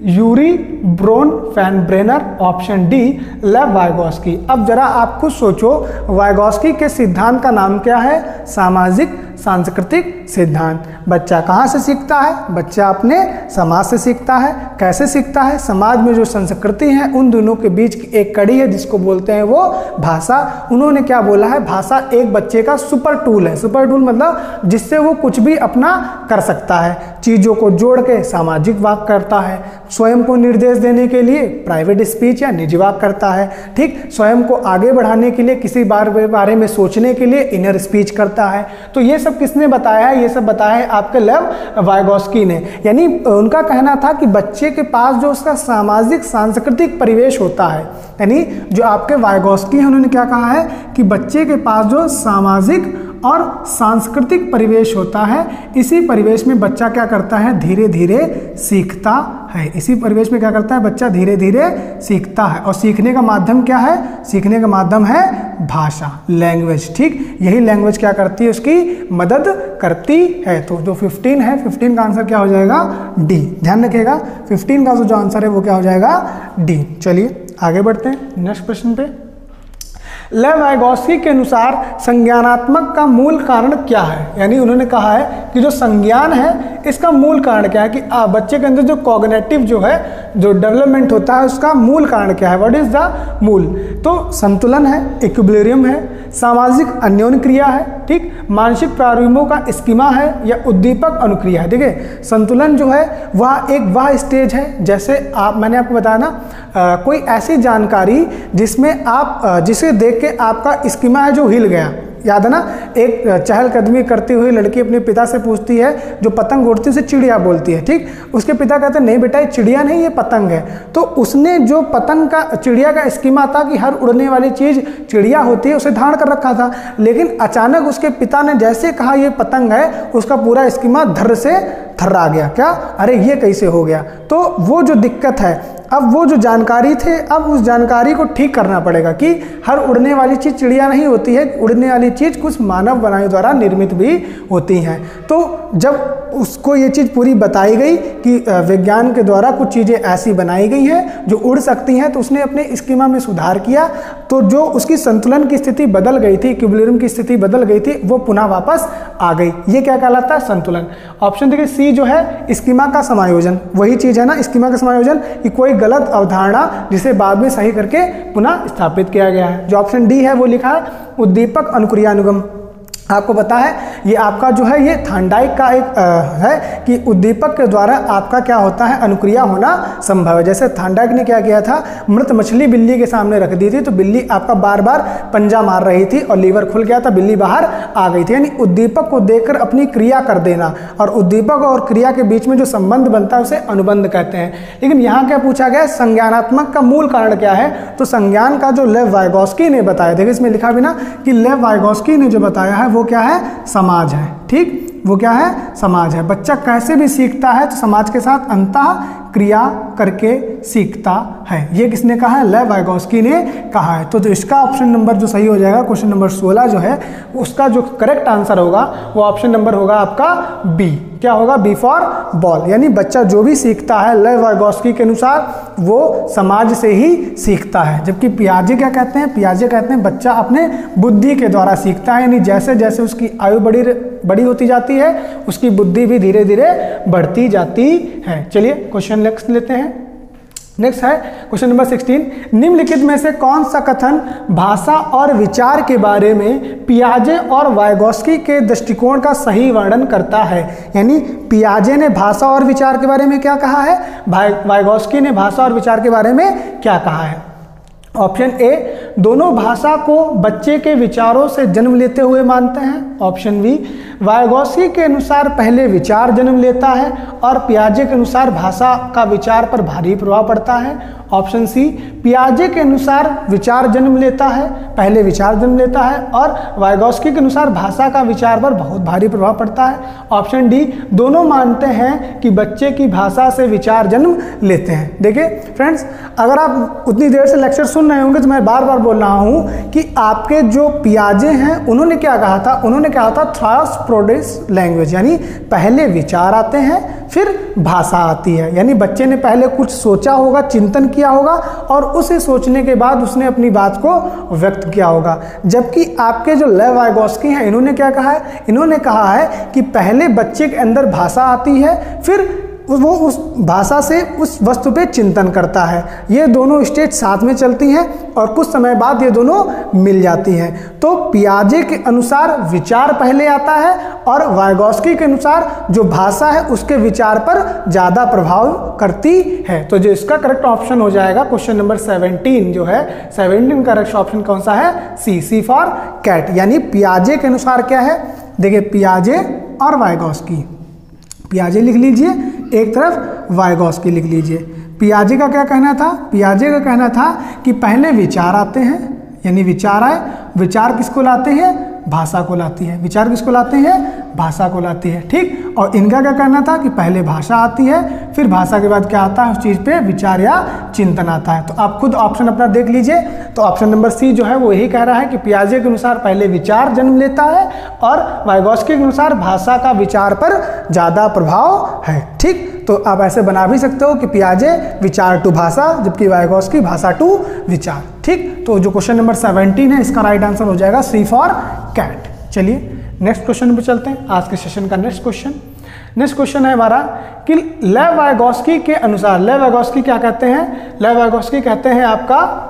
Urie Bronfenbrenner. Option D, Lev Vygotsky. अब जरा आप खुद सोचो, वाइगोस्की के सिद्धांत का नाम क्या है, सामाजिक सांस्कृतिक सिद्धांत। बच्चा कहाँ से सीखता है, बच्चा अपने समाज से सीखता है। कैसे सीखता है, समाज में जो संस्कृति है उन दोनों के बीच की एक कड़ी है जिसको बोलते हैं वो भाषा। उन्होंने क्या बोला है, भाषा एक बच्चे का सुपर टूल है। सुपर टूल मतलब जिससे वो कुछ भी अपना कर सकता है, चीज़ों को जोड़ के सामाजिक वाक्य करता है, स्वयं को निर्देश देने के लिए प्राइवेट स्पीच या निजी वाक्य करता है। ठीक। स्वयं को आगे बढ़ाने के लिए, किसी बारे में सोचने के लिए इनर स्पीच करता है। तो ये सब किसने बताया है, ये सब बताया है आपके लेव वाइगोस्की ने। यानी उनका कहना था कि बच्चे के पास जो उसका सामाजिक सांस्कृतिक परिवेश होता है, यानी जो आपके वाइगोस्की हैं उन्होंने क्या कहा है कि बच्चे के पास जो सामाजिक और सांस्कृतिक परिवेश होता है, इसी परिवेश में बच्चा क्या करता है, धीरे धीरे सीखता है। इसी परिवेश में क्या करता है, बच्चा धीरे धीरे सीखता है। और सीखने का माध्यम क्या है, सीखने का माध्यम है भाषा, लैंग्वेज। ठीक। यही लैंग्वेज क्या करती है, उसकी मदद करती है। तो जो 15 है, 15 का आंसर क्या हो जाएगा, डी। ध्यान रखिएगा 15 का जो आंसर है वो क्या हो जाएगा, डी। चलिए आगे बढ़ते हैं नेक्स्ट प्रश्न पे। लेव वाइगोस्की के अनुसार संज्ञानात्मक का मूल कारण क्या है। यानी उन्होंने कहा है कि जो संज्ञान है इसका मूल कारण क्या है, कि बच्चे के अंदर जो कॉग्निटिव जो है, जो डेवलपमेंट होता है उसका मूल कारण क्या है, व्हाट इज द मूल। तो संतुलन है, इक्विलिब्रियम है, सामाजिक अन्योन्य क्रिया है। ठीक। मानसिक प्रारूपों का स्कीमा है या उद्दीपक अनुक्रिया है। देखिए संतुलन जो है वह स्टेज है, जैसे मैंने आपको बताया ना, कोई ऐसी जानकारी जिसमें आप जिसे देख के आपका स्कीमा है जो हिल गया। याद है ना, एक चहलकदमी करती हुई लड़की अपने पिता से पूछती है, जो पतंग उड़ती है उसे चिड़िया बोलती है। ठीक। उसके पिता कहते हैं नहीं बेटा ये चिड़िया नहीं, ये पतंग है। तो उसने जो पतंग का, चिड़िया का स्कीमा था कि हर उड़ने वाली चीज़ चिड़िया होती है, उसे धारण कर रखा था। लेकिन अचानक उसके पिता ने जैसे कहा ये पतंग है, उसका पूरा स्कीमा धर से थर्रा गया। क्या, अरे ये कैसे हो गया। तो वो जो दिक्कत है, अब वो जो जानकारी थे, अब उस जानकारी को ठीक करना पड़ेगा कि हर उड़ने वाली चीज़ चिड़िया नहीं होती है, उड़ने वाली चीज़ कुछ मानव बनाई द्वारा निर्मित भी होती हैं। तो जब उसको ये चीज़ पूरी बताई गई कि विज्ञान के द्वारा कुछ चीज़ें ऐसी बनाई गई हैं जो उड़ सकती हैं, तो उसने अपने स्कीमा में सुधार किया। तो जो उसकी संतुलन की स्थिति बदल गई थी, इक्विलिब्रियम की स्थिति बदल गई थी, वो पुनः वापस आ गई। ये क्या कहलाता है, संतुलन। ऑप्शन देखिए सी जो है, स्कीमा का समायोजन। वही चीज़ है ना, स्कीमा का समायोजन, कि कोई गलत अवधारणा जिसे बाद में सही करके पुनः स्थापित किया गया है। जो ऑप्शन डी है वो लिखा है उद्दीपक अनुक्रियानुगम। आपको पता है ये आपका जो है ये थांडाइक का एक है कि उद्दीपक के द्वारा आपका क्या होता है, अनुक्रिया होना संभव है। जैसे थांडाइक ने क्या किया था, मृत मछली बिल्ली के सामने रख दी थी तो बिल्ली आपका बार बार पंजा मार रही थी और लीवर खुल गया था, बिल्ली बाहर आ गई थी। यानी उद्दीपक को देखकर अपनी क्रिया कर देना, और उद्दीपक और क्रिया के बीच में जो संबंध बनता है उसे अनुबंध कहते हैं। लेकिन यहाँ क्या पूछा गया, संज्ञानात्मक का मूल कारण क्या है, तो संज्ञान का जो लेव वाइगोस्की ने बताया, देखिए इसमें लिखा भी ना कि लेव वाइगोस्की ने जो बताया है वो क्या है, समाज है। ठीक, वो क्या है, समाज है। बच्चा कैसे भी सीखता है तो समाज के साथ अंतः क्रिया करके सीखता है, ये किसने कहा है, लेव वाइगोस्की ने कहा है। तो इसका ऑप्शन नंबर जो सही हो जाएगा, क्वेश्चन नंबर 16 जो है उसका जो करेक्ट आंसर होगा वो ऑप्शन नंबर होगा आपका बी। क्या होगा, बी फॉर बॉल। यानी बच्चा जो भी सीखता है लेव वाइगोस्की के अनुसार वो समाज से ही सीखता है। जबकि पियाजे क्या कहते हैं, पियाजे कहते हैं बच्चा अपने बुद्धि के द्वारा सीखता है। यानी जैसे जैसे उसकी आयु बड़ी होती जाती है उसकी बुद्धि भी धीरे धीरे बढ़ती जाती है। चलिए क्वेश्चन नेक्स्ट लेते हैं। नेक्स्ट है क्वेश्चन नंबर 16, निम्नलिखित में से कौन सा कथन भाषा और विचार के बारे में पियाजे और वाइगोस्की के दृष्टिकोण का सही वर्णन करता है। यानी पियाजे ने भाषा और विचार के बारे में क्या कहा है, वाइगोस्की ने भाषा और विचार के बारे में क्या कहा है। ऑप्शन ए, दोनों भाषा को बच्चे के विचारों से जन्म लेते हुए मानते हैं। ऑप्शन बी, वाइगोस्की के अनुसार पहले विचार जन्म लेता है और पियाजे के अनुसार भाषा का विचार पर भारी प्रभाव पड़ता है। ऑप्शन सी, पियाजे के अनुसार विचार जन्म लेता है, पहले विचार जन्म लेता है और वाइगोस्की के अनुसार भाषा का विचार पर बहुत भारी प्रभाव पड़ता है। ऑप्शन डी, दोनों मानते हैं कि बच्चे की भाषा से विचार जन्म लेते हैं। देखिए फ्रेंड्स, अगर आप उतनी देर से लेक्चर सुन रहे होंगे तो मैं बार बार बोल रहा हूँ कि आपके जो पियाजे हैं उन्होंने क्या कहा था, उन्होंने कहा था थॉट्स प्रोड्यूस लैंग्वेज, यानी पहले विचार आते हैं फिर भाषा आती है। यानी बच्चे ने पहले कुछ सोचा होगा, चिंतन किया होगा और उसे सोचने के बाद उसने अपनी बात को व्यक्त किया होगा। जबकि आपके जो लेव वाइगोस्की हैं इन्होंने क्या कहा है, इन्होंने कहा है कि पहले बच्चे के अंदर भाषा आती है फिर वो उस भाषा से उस वस्तु पे चिंतन करता है। ये दोनों स्टेज साथ में चलती हैं और कुछ समय बाद ये दोनों मिल जाती हैं। तो पियाजे के अनुसार विचार पहले आता है और वाइगोस्की के अनुसार जो भाषा है उसके विचार पर ज़्यादा प्रभाव करती है। तो जो इसका करेक्ट ऑप्शन हो जाएगा क्वेश्चन नंबर 17 जो है, 17 करेक्ट ऑप्शन कौन सा है, सी फॉर कैट। यानी पियाजे के अनुसार क्या है, देखिए पियाजे और वाइगोस्की, पियाजे लिख लीजिए एक तरफ, वाइगोस्की लिख लीजिए। पियाजे का क्या कहना था, पियाजे का कहना था कि पहले विचार आते हैं, यानी विचार आए, विचार किसको लाते हैं, भाषा को लाती है। विचार किसको लाते हैं, भाषा को लाती है। ठीक, और इनका क्या कहना था कि पहले भाषा आती है फिर भाषा के बाद क्या आता है, उस चीज़ पे विचार या चिंतन आता है। तो आप खुद ऑप्शन अपना देख लीजिए। तो ऑप्शन नंबर सी जो है वो यही कह रहा है कि पियाजे के अनुसार पहले विचार जन्म लेता है और वाइगोस्की के अनुसार भाषा का विचार पर ज़्यादा प्रभाव है। ठीक, तो आप ऐसे बना भी सकते हो कि पियाजे विचार टू भाषा जबकि वाइगोस्की भाषा टू विचार। ठीक, तो जो क्वेश्चन नंबर 17 है इसका राइट आंसर हो जाएगा सी फॉर कैट। चलिए नेक्स्ट क्वेश्चन पे चलते हैं, आज के सेशन का नेक्स्ट क्वेश्चन है हमारा कि लेव वाइगोस्की के अनुसार, लेव वाइगोस्की क्या कहते हैं, लेव वाइगोस्की कहते हैं आपका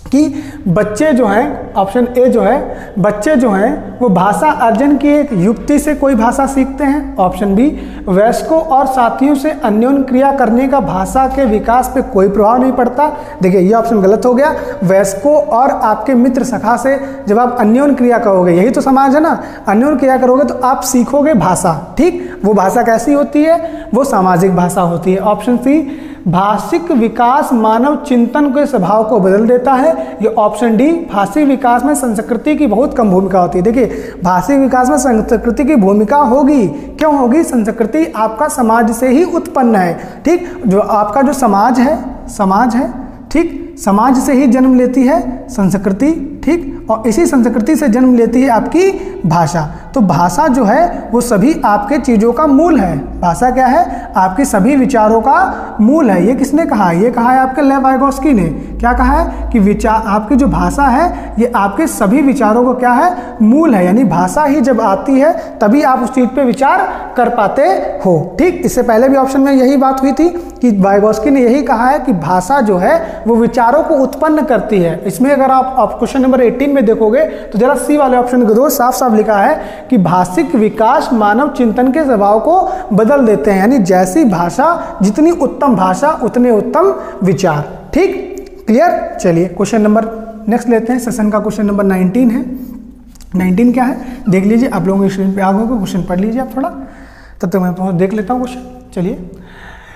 कि बच्चे जो हैं, ऑप्शन ए जो है, बच्चे जो हैं वो भाषा अर्जन की एक युक्ति से कोई भाषा सीखते हैं। ऑप्शन बी, वयस्कों और साथियों से अन्योन्य क्रिया करने का भाषा के विकास पे कोई प्रभाव नहीं पड़ता। देखिए ये ऑप्शन गलत हो गया। वयस्कों और आपके मित्र सखा से जब आप अन्योन्य क्रिया करोगे, यही तो समाज है ना, अन्योन्य क्रिया करोगे तो आप सीखोगे भाषा। ठीक, वो भाषा कैसी होती है, वो सामाजिक भाषा होती है। ऑप्शन सी, भाषिक विकास मानव चिंतन के स्वभाव को बदल देता है। ये ऑप्शन डी, भाषिक विकास में संस्कृति की बहुत कम भूमिका होती है। देखिए भाषिक विकास में संस्कृति की भूमिका होगी, क्यों होगी, संस्कृति आपका समाज से ही उत्पन्न है। ठीक, जो आपका जो समाज है, ठीक, समाज से ही जन्म लेती है संस्कृति। ठीक, और इसी संस्कृति से जन्म लेती है आपकी भाषा। तो भाषा जो है वो सभी आपके चीज़ों का मूल है। भाषा क्या है, आपके सभी विचारों का मूल है। ये किसने कहा, ये कहा है आपके लेव वाइगोस्की ने। क्या कहा है कि विचार, आपकी जो भाषा है ये आपके सभी विचारों को क्या है, मूल है। यानी भाषा ही जब आती है तभी आप उस चीज़ पे विचार कर पाते हो। ठीक, इससे पहले भी ऑप्शन में यही बात हुई थी कि वाइगोस्की ने यही कहा है कि भाषा जो है वो विचारों को उत्पन्न करती है। इसमें अगर आप क्वेश्चन नंबर 18 में में देखोगे तो जरा सी वाले ऑप्शन को दो, साफ साफ लिखा है कि भाषिक विकास मानव चिंतन के स्वभाव को बदल देते हैं, यानी जैसी भाषा, जितनी उत्तम भाषा उतने उत्तम विचार। ठीक, क्लियर। चलिए क्वेश्चन नंबर नेक्स्ट लेते हैं। सेशन का क्वेश्चन नंबर 19 है। 19 क्या है देख लीजिए, आप लोगों की स्क्रीन पे आ गए, क्वेश्चन पढ़ लीजिए आप थोड़ा, तब तक मैं देख लेता हूँ क्वेश्चन। चलिए,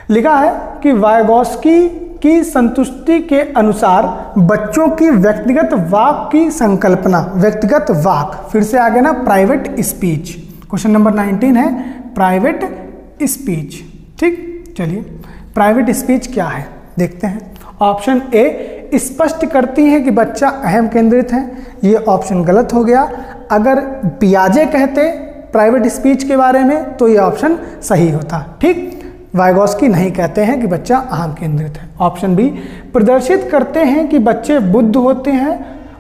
लिखा है कि वाइगोस्की की संतुष्टि के अनुसार बच्चों की व्यक्तिगत वाक की संकल्पना, व्यक्तिगत वाक, फिर से आगे ना प्राइवेट स्पीच। क्वेश्चन नंबर 19 है प्राइवेट स्पीच। ठीक, चलिए प्राइवेट स्पीच क्या है देखते हैं। ऑप्शन ए स्पष्ट करती है कि बच्चा अहम केंद्रित है, ये ऑप्शन गलत हो गया। अगर पियाजे कहते प्राइवेट स्पीच के बारे में तो ये ऑप्शन सही होता। ठीक, वाइगोस्की नहीं कहते हैं कि बच्चा अहम केंद्रित है। ऑप्शन बी प्रदर्शित करते हैं कि बच्चे बुद्ध होते हैं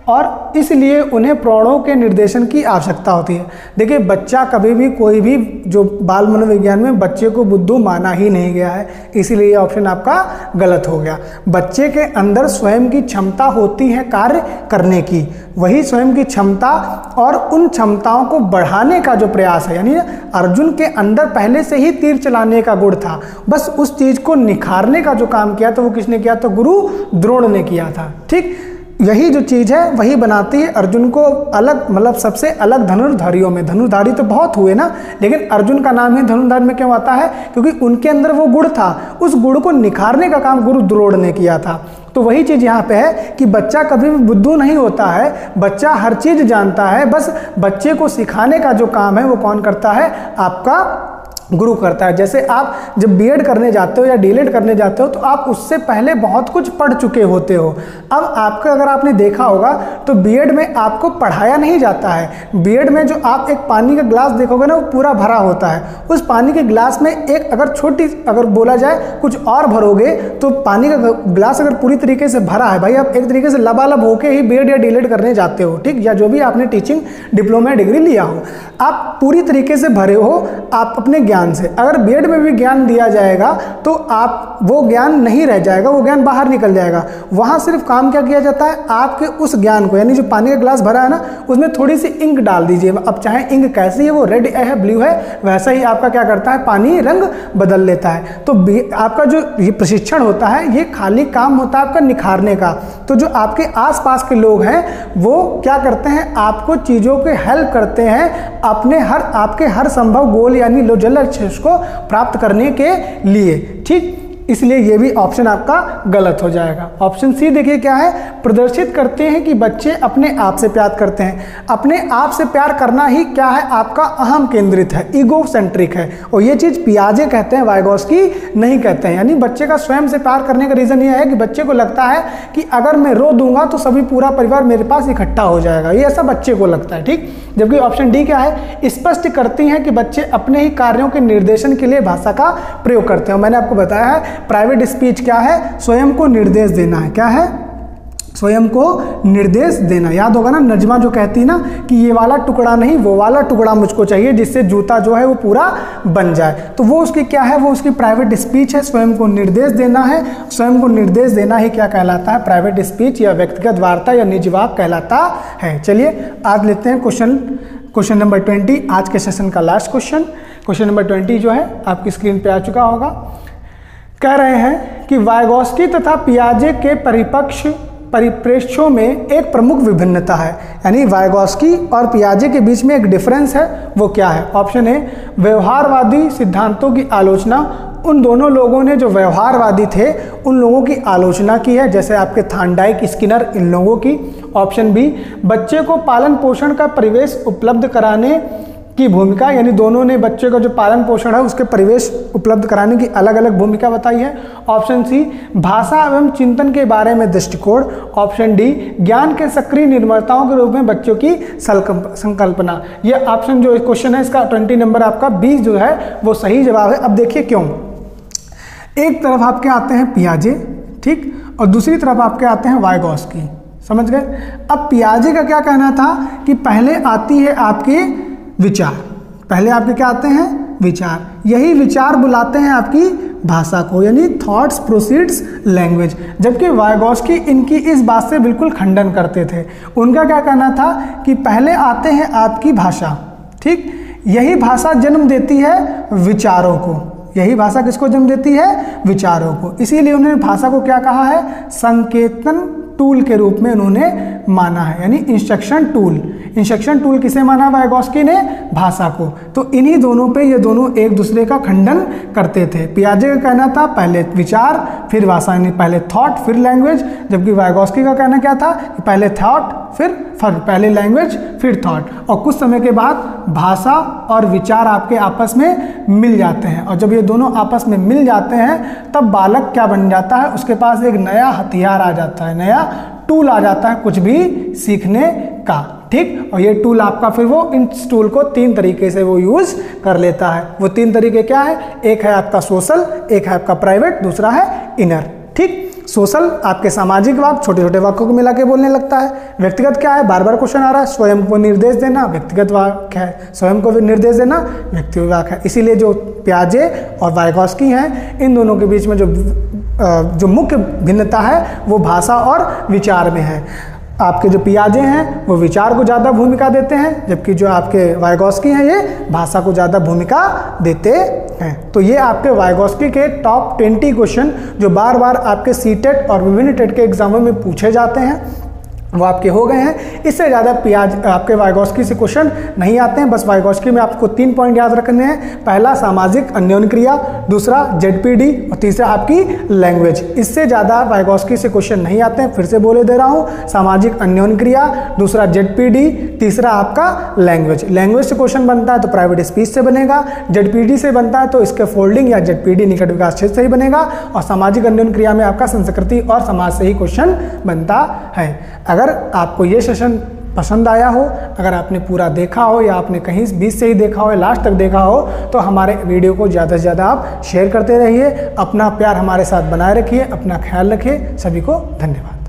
और इसलिए उन्हें प्रौढ़ों के निर्देशन की आवश्यकता होती है। देखिए, बच्चा कभी भी, कोई भी जो बाल मनोविज्ञान में बच्चे को बुद्धू माना ही नहीं गया है, इसीलिए ये ऑप्शन आपका गलत हो गया। बच्चे के अंदर स्वयं की क्षमता होती है कार्य करने की, वही स्वयं की क्षमता और उन क्षमताओं को बढ़ाने का जो प्रयास है, यानी अर्जुन के अंदर पहले से ही तीर चलाने का गुण था, बस उस चीज को निखारने का जो काम किया था वो किसने किया? तो गुरु द्रोण ने किया था। ठीक, यही जो चीज है वही बनाती है अर्जुन को अलग, मतलब सबसे अलग धनुर्धारियों में। धनुर्धारी तो बहुत हुए ना, लेकिन अर्जुन का नाम ही धनुर्धार में क्यों आता है? क्योंकि उनके अंदर वो गुण था, उस गुण को निखारने का काम गुरु द्रोण ने किया था। तो वही चीज यहाँ पे है कि बच्चा कभी भी बुद्धू नहीं होता है, बच्चा हर चीज जानता है, बस बच्चे को सिखाने का जो काम है वो कौन करता है? आपका गुरु करता है। जैसे आप जब बीएड करने जाते हो या डीएलएड करने जाते हो तो आप उससे पहले बहुत कुछ पढ़ चुके होते हो। अब आपको, अगर आपने देखा होगा तो बीएड में आपको पढ़ाया नहीं जाता है। बीएड में जो आप एक पानी का ग्लास देखोगे ना, वो पूरा भरा होता है। उस पानी के ग्लास में एक अगर छोटी, अगर बोला जाए कुछ और भरोगे तो पानी का ग्लास अगर पूरी तरीके से भरा है, भाई आप एक तरीके से लबालब होके ही बीएड या डीएलएड करने जाते हो। ठीक, या जो भी आपने टीचिंग डिप्लोमा डिग्री लिया हो, आप पूरी तरीके से भरे हो आप अपने ज्ञान से। अगर बीएड में भी ज्ञान दिया जाएगा तो आप वो ज्ञान नहीं रह जाएगा, वो ज्ञान बाहर निकल जाएगा। वहां सिर्फ काम क्या किया जाता है? आपके उस ज्ञान को, यानी जो पानी का ग्लास भरा है ना, उसमें थोड़ी सी इंक डाल दीजिए। अब चाहे इंक कैसी है, वो रेड है, ब्लू है, वैसा ही आपका क्या करता है? पानी रंग बदल लेता है। तो आपका जो ये प्रशिक्षण होता है, ये खाली काम होता है आपका निखारने का। तो जो आपके आसपास के लोग हैं वो क्या करते हैं? आपको चीजों के हेल्प करते हैं अपने आपके हर संभव गोल यानी लक्ष्य को प्राप्त करने के लिए। ठीक, इसलिए ये भी ऑप्शन आपका गलत हो जाएगा। ऑप्शन सी देखिए क्या है? प्रदर्शित करते हैं कि बच्चे अपने आप से प्यार करते हैं। अपने आप से प्यार करना ही क्या है? आपका अहम केंद्रित है, ईगो सेंट्रिक है। और ये चीज पियाजे कहते हैं, वाइगोस्की नहीं कहते हैं। यानी बच्चे का स्वयं से प्यार करने का रीजन ये है कि बच्चे को लगता है कि अगर मैं रो दूंगा तो सभी पूरा परिवार मेरे पास इकट्ठा हो जाएगा, ये ऐसा बच्चे को लगता है। ठीक, जबकि ऑप्शन डी क्या है? स्पष्ट करती हैं कि बच्चे अपने ही कार्यों के निर्देशन के लिए भाषा का प्रयोग करते हैं। मैंने आपको बताया है प्राइवेट स्पीच क्या है? स्वयं को निर्देश देना है। क्या है? स्वयं को निर्देश देना। याद होगा ना नजमा जो कहती ना कि ये वाला टुकड़ा नहीं, वो वाला टुकड़ा मुझको चाहिए जिससे जूता जो है वो पूरा बन जाए। तो वो उसकी क्या है? वो उसकी प्राइवेट स्पीच है, स्वयं को निर्देश देना है। स्वयं को निर्देश देना ही क्या कहलाता है? प्राइवेट स्पीच या व्यक्तिगत वार्ता या निजी वाक कहलाता है। चलिए आज लेते हैं क्वेश्चन नंबर 20, आज के सेशन का लास्ट क्वेश्चन। क्वेश्चन नंबर 20 जो है आपकी स्क्रीन पे आ चुका होगा। कह रहे हैं कि वाइगोस्की तथा पियाजे के परिप्रेक्ष्यों में एक प्रमुख विभिन्नता है। यानी वाइगोस्की और पियाजे के बीच में एक डिफरेंस है, वो क्या है? ऑप्शन ए व्यवहारवादी सिद्धांतों की आलोचना। उन दोनों लोगों ने जो व्यवहारवादी थे उन लोगों की आलोचना की है, जैसे आपके थांडाइक, स्किनर, इन लोगों की। ऑप्शन बी बच्चे को पालन पोषण का परिवेश उपलब्ध कराने की भूमिका, यानी दोनों ने बच्चे का जो पालन पोषण है उसके परिवेश उपलब्ध कराने की अलग अलग भूमिका बताई है। ऑप्शन सी भाषा एवं चिंतन के बारे में दृष्टिकोण। ऑप्शन डी ज्ञान के सक्रिय निर्माताओं के रूप में बच्चों की संकल्पना। यह ऑप्शन जो क्वेश्चन है इसका 20 नंबर आपका 20 जो है वो सही जवाब है। अब देखिए क्यों। एक तरफ आपके आते हैं पियाजे, ठीक, और दूसरी तरफ आपके आते हैं वाइगोस्की। समझ गए? अब पियाजे का क्या कहना था कि पहले आती है आपके विचार, पहले आपके क्या आते हैं? विचार, यही विचार बुलाते हैं आपकी भाषा को, यानी थॉट्स प्रोसीड्स लैंग्वेज। जबकि वाइगॉस्की इनकी इस बात से बिल्कुल खंडन करते थे। उनका क्या कहना था कि पहले आते हैं आपकी भाषा, ठीक, यही भाषा जन्म देती है विचारों को, यही भाषा किसको जन्म देती है? विचारों को। इसीलिए उन्होंने भाषा को क्या कहा है? संकेतन टूल के रूप में उन्होंने माना है, यानी इंस्ट्रक्शन टूल। इंस्ट्रक्शन टूल किसे माना वाइगॉस्की ने? भाषा को। तो इन्हीं दोनों पे ये दोनों एक दूसरे का खंडन करते थे। पियाजे का कहना था पहले विचार फिर भाषा, यानी पहले थॉट फिर लैंग्वेज, जबकि वाइगॉस्की का कहना क्या था कि पहले थॉट फिर पहले लैंग्वेज फिर थॉट, और कुछ समय के बाद भाषा और विचार आपके आपस में मिल जाते हैं। और जब ये दोनों आपस में मिल जाते हैं तब बालक क्या बन जाता है? उसके पास एक नया हथियार आ जाता है, नया टूल आ जाता है कुछ भी सीखने का, ठीक। और ये टूल आपका फिर वो इस टूल को 3 तरीके से वो यूज कर लेता है। वो 3 तरीके क्या है? एक है आपका सोशल, एक है आपका प्राइवेट, दूसरा है इनर, ठीक। सोशल आपके सामाजिक वाक्य, छोटे छोटे वाक्यों को मिला के बोलने लगता है। व्यक्तिगत क्या है? बार बार क्वेश्चन आ रहा है, स्वयं को निर्देश देना व्यक्तिगत वाक्य है, स्वयं को निर्देश देना व्यक्तिगत वाक्य है। इसीलिए जो पियाजे और वाइगॉस्की हैं, इन दोनों के बीच में जो मुख्य भिन्नता है वो भाषा और विचार में है। आपके जो पियाजे हैं वो विचार को ज़्यादा भूमिका देते हैं, जबकि जो आपके वाइगॉस्की हैं ये भाषा को ज़्यादा भूमिका देते हैं। तो ये आपके वाइगॉस्की के टॉप 20 क्वेश्चन जो बार बार आपके सीटेट और विभिन्न टेट के एग्जामों में पूछे जाते हैं वो आपके हो गए हैं। इससे ज़्यादा आपके वाइगॉस्की से क्वेश्चन नहीं आते हैं। बस वाइगॉस्की में आपको 3 पॉइंट याद रखने हैं। पहला सामाजिक अन्योन्य क्रिया, दूसरा जेडपीडी और तीसरा आपकी लैंग्वेज। इससे ज़्यादा वाइगॉस्की से क्वेश्चन नहीं आते हैं। फिर से बोले दे रहा हूँ, सामाजिक अन्योन्य क्रिया, दूसरा जेडपीडी, तीसरा आपका लैंग्वेज। लैंग्वेज से क्वेश्चन बनता है तो प्राइवेट स्पीच से बनेगा, जेडपीडी से बनता है तो इसके फोल्डिंग या जेडपीडी निकट विकास क्षेत्र से ही बनेगा, और सामाजिक अन्योन्य क्रिया में आपका संस्कृति और समाज से ही क्वेश्चन बनता है। अगर आपको ये सेशन पसंद आया हो, अगर आपने पूरा देखा हो या आपने कहीं बीच से ही देखा हो या लास्ट तक देखा हो, तो हमारे वीडियो को ज़्यादा से ज़्यादा आप शेयर करते रहिए। अपना प्यार हमारे साथ बनाए रखिए, अपना ख्याल रखिए। सभी को धन्यवाद।